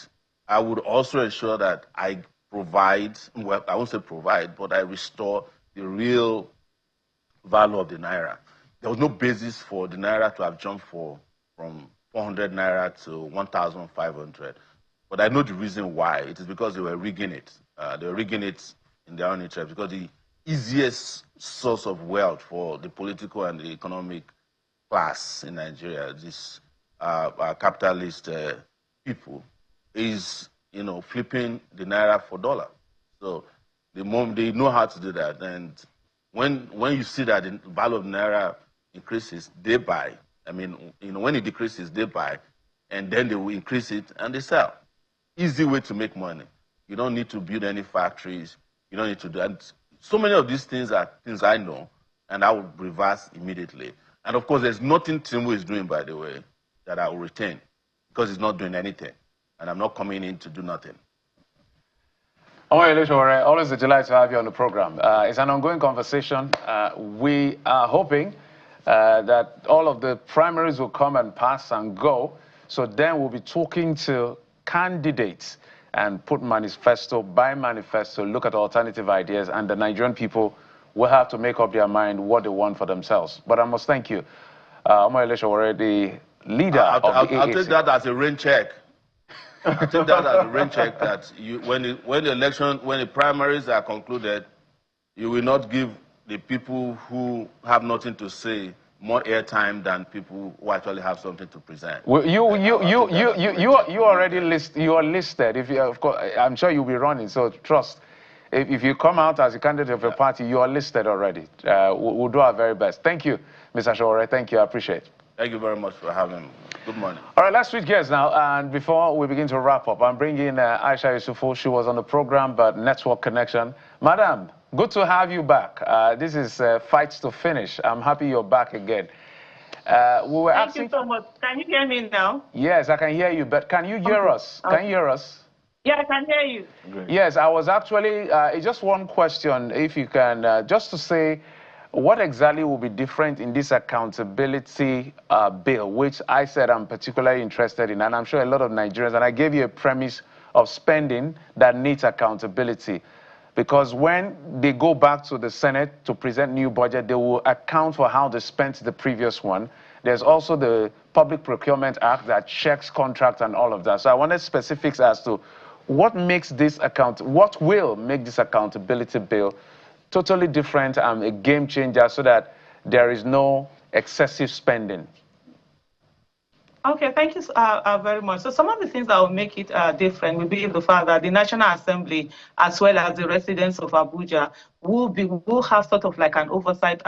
I would also ensure that I provide, well, I won't say provide, but I restore the real value of the Naira. There was no basis for the Naira to have jumped from 400 Naira to 1,500. But I know the reason why. It is because they were rigging it. They were rigging it in their own interest, because the easiest source of wealth for the political and the economic class in Nigeria, these capitalist people, is, you know, flipping the Naira for dollar. So the moment they know how to do that, and when you see that the value of Naira increases, they buy. I mean, you know, when it decreases, they buy, and then they will increase it and they sell. Easy way to make money. You don't need to build any factories. You don't need to do, and so many of these things are things I know, and I will reverse immediately. And of course, there's nothing Tinubu is doing, by the way, that I will retain, because he's not doing anything, and I'm not coming in to do nothing. Sowore, always a delight to have you on the program. It's an ongoing conversation. We are hoping that all of the primaries will come and pass and go, so then we'll be talking to candidates and put manifesto by manifesto, look at alternative ideas, and the Nigerian people will have to make up their mind what they want for themselves. But I must thank you, Sowore, the leader of the AAC. I'll take that as a rain check. I'll take that as a rain check, that when the primaries are concluded, you will not give the people who have nothing to say more airtime than people who actually have something to present. Well, you already listed. If you, of course, I'm sure you'll be running. So trust, if you come out as a candidate of a party, you are listed already. We'll do our very best. Thank you, Mr. Sowore. Thank you. I appreciate it. Thank you very much for having me. Good morning. All right, let's switch gears now. And before we begin to wrap up, I'm bringing Aisha Yesufu. She was on the program, but network connection. Madam, good to have you back. This is Fights to Finish. I'm happy you're back again. Thank you so much. Can you hear me now? Yes, I can hear you, but can you hear us? Can you hear us? Yeah, I can hear you. Great. Yes, I was actually, just one question, if you can, just to say, what exactly will be different in this accountability bill, which I said I'm particularly interested in, and I'm sure a lot of Nigerians, and I gave you a premise of spending that needs accountability. Because when they go back to the Senate to present new budget, they will account for how they spent the previous one. There's also the Public Procurement Act that checks contracts and all of that. So I wanted specifics as to what makes this what will make this accountability bill totally different and a game changer, so that there is no excessive spending. Okay, thank you very much. So some of the things that will make it different will be the fact that the National Assembly, as well as the residents of Abuja, will have sort of like an oversight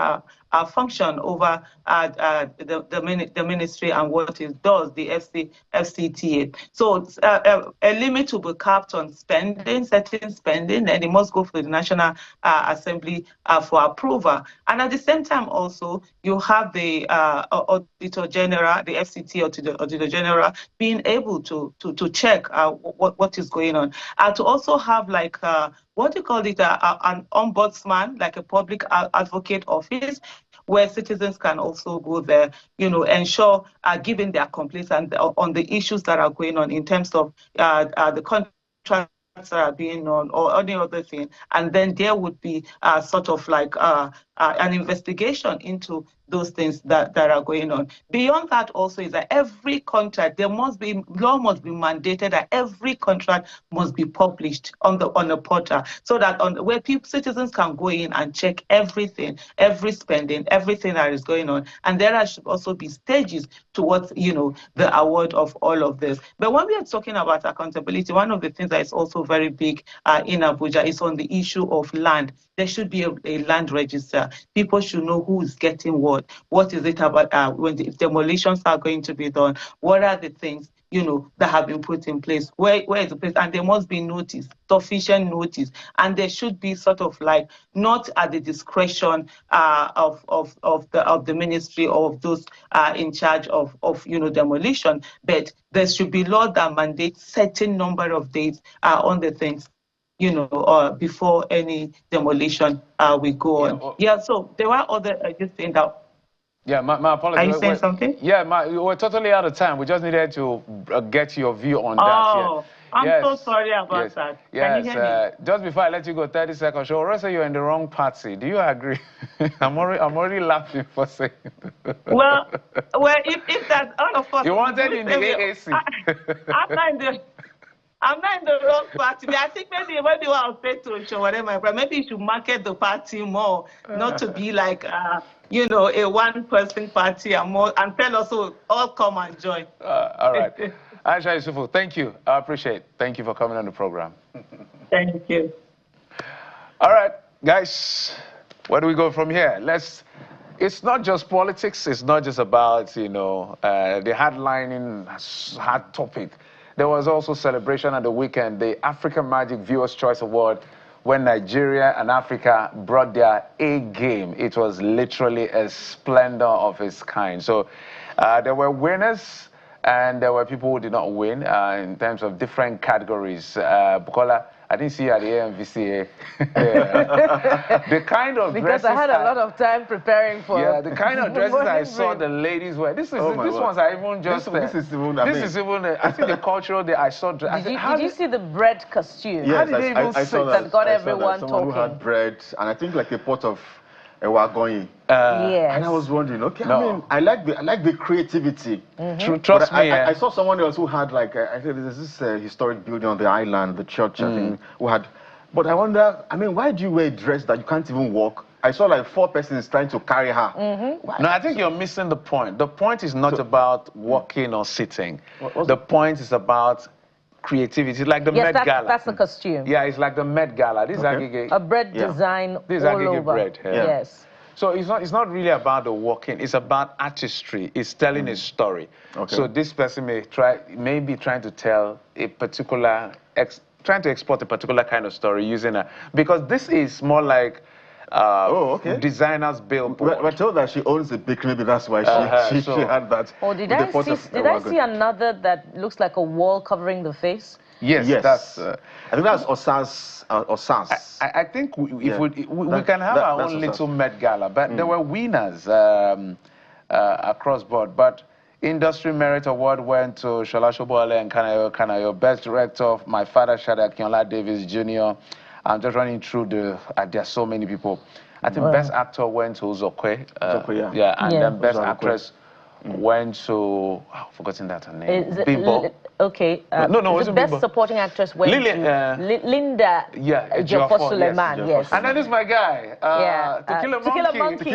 function over the ministry and what it does, the FCTA. So a limit will be capped on spending, certain spending, and it must go for the National Assembly for approval. And at the same time also, you have the Auditor General, the FCTA Auditor General being able to check what is going on, to also have like what do you call it, an ombudsman, like a public advocate office, where citizens can also go there, ensure giving their complaints and on the issues that are going on in terms of the contract that are being on or any other thing, and then there would be sort of like an investigation into those things that are going on. Beyond that also is that every contract, law must be mandated that every contract must be published on a portal, so that where citizens can go in and check everything, every spending, everything that is going on. And there should also be stages towards, the award of all of this. But when we are talking about accountability, one of the things that is also very big in Abuja is on the issue of land. There should be a land register. People should know who is getting what. What is it about if demolitions are going to be done? What are the things that have been put in place? Where is the place? And there must be notice, sufficient notice, and there should be sort of like not at the discretion of the ministry or of those in charge of demolition, but there should be law that mandates certain number of days on the things before any demolition we go on. Yeah, so there were other just saying that. Yeah, my apologies. Are you saying something? Yeah, we're totally out of time. We just needed to get your view on that. Oh, I'm so sorry about that. Yes, can you hear me? Just before I let you go, 30 seconds. Sowore said you're in the wrong party. Do you agree? I'm already laughing for saying. Well, if that's all of us. You wanted in the AAC. I'm not in the wrong party. I think maybe I'll say to Sowore, my brother, maybe you should market the party more, not to be like, a one-person party and tell us all come and join. All right. Aisha, Yesufu, thank you. I appreciate it. Thank you for coming on the program. Thank you. All right, guys, where do we go from here? It's not just politics. It's not just about, the headlining hard topic. There was also celebration at the weekend, the African Magic Viewers' Choice Award, when Nigeria and Africa brought their A game. It was literally a splendor of its kind. So there were winners and there were people who did not win in terms of different categories. Bukola, I didn't see you at the AMVCA. The kind of because dresses I had a lot of time preparing for. Yeah, the kind of dresses I saw the ladies wear. These ones are even just. This is even. I think the cultural day I saw. Did you see the bread costume? Yes, How did they even I saw that got everyone someone talking? Who had bread and I think like a pot of wagonyi. Yes. And I was wondering, okay, I mean, I like the creativity. Trust me. I saw someone else who had like, I said, there's this historic building on the island, the church, I think, who had, but I wonder, I mean, why do you wear a dress that you can't even walk? I saw like 4 persons trying to carry her. No, I think you're missing the point. The point is not about walking or sitting. The point is about creativity, like the Met Gala. That's the costume. Yeah, it's like the Met Gala. This is a bread design this all is over. Bread. Yes. So it's not really about the walking. It's about artistry. It's telling a story. So this person may be trying to tell a particular, trying to export a particular kind of story using because this is more like designer's billboard. We're told that she owns a bakery, maybe that's why she had that. Oh, did I see another that looks like a wall covering the face? Yes. That's, I think that's Osas. I think we can have our own little Met Gala, but there were winners across board. But Industry Merit Award went to Shola Sobowale and Kanayo. Best Director, my father, Shada Akinola Davis Jr. I'm just running through there are so many people. I think Best Actor went to Zokwe. And then Best Actress went to, I've forgotten that name. Bimbo. Okay. No, the Best Supporting Actress went to Linda Ejiofor Suleiman. Yes. And then there's my guy. To Kill a Monkey.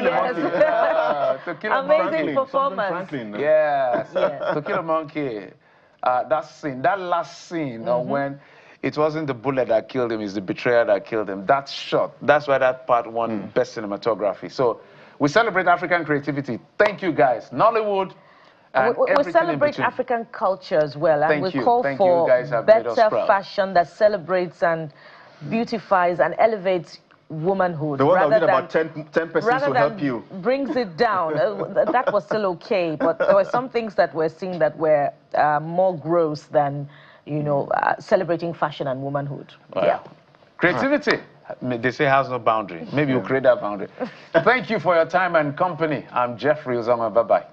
Amazing performance. Yes. To Kill a Monkey. That last scene when it wasn't the bullet that killed him, it's the betrayal that killed him. That shot, that's why that part won Best Cinematography. So we celebrate African creativity. Thank you, guys. Nollywood. We celebrate African culture as well. And we call for better fashion that celebrates and beautifies and elevates womanhood. The one that rather did than, about 10 persons rather to than help you. brings it down. That was still okay, but there were some things that we're seeing that were more gross than, you know, celebrating fashion and womanhood. Wow. Yeah. Creativity. They say has no boundary. Maybe we'll create that boundary. Thank you for your time and company. I'm Jeffrey Uzoma. Bye-bye.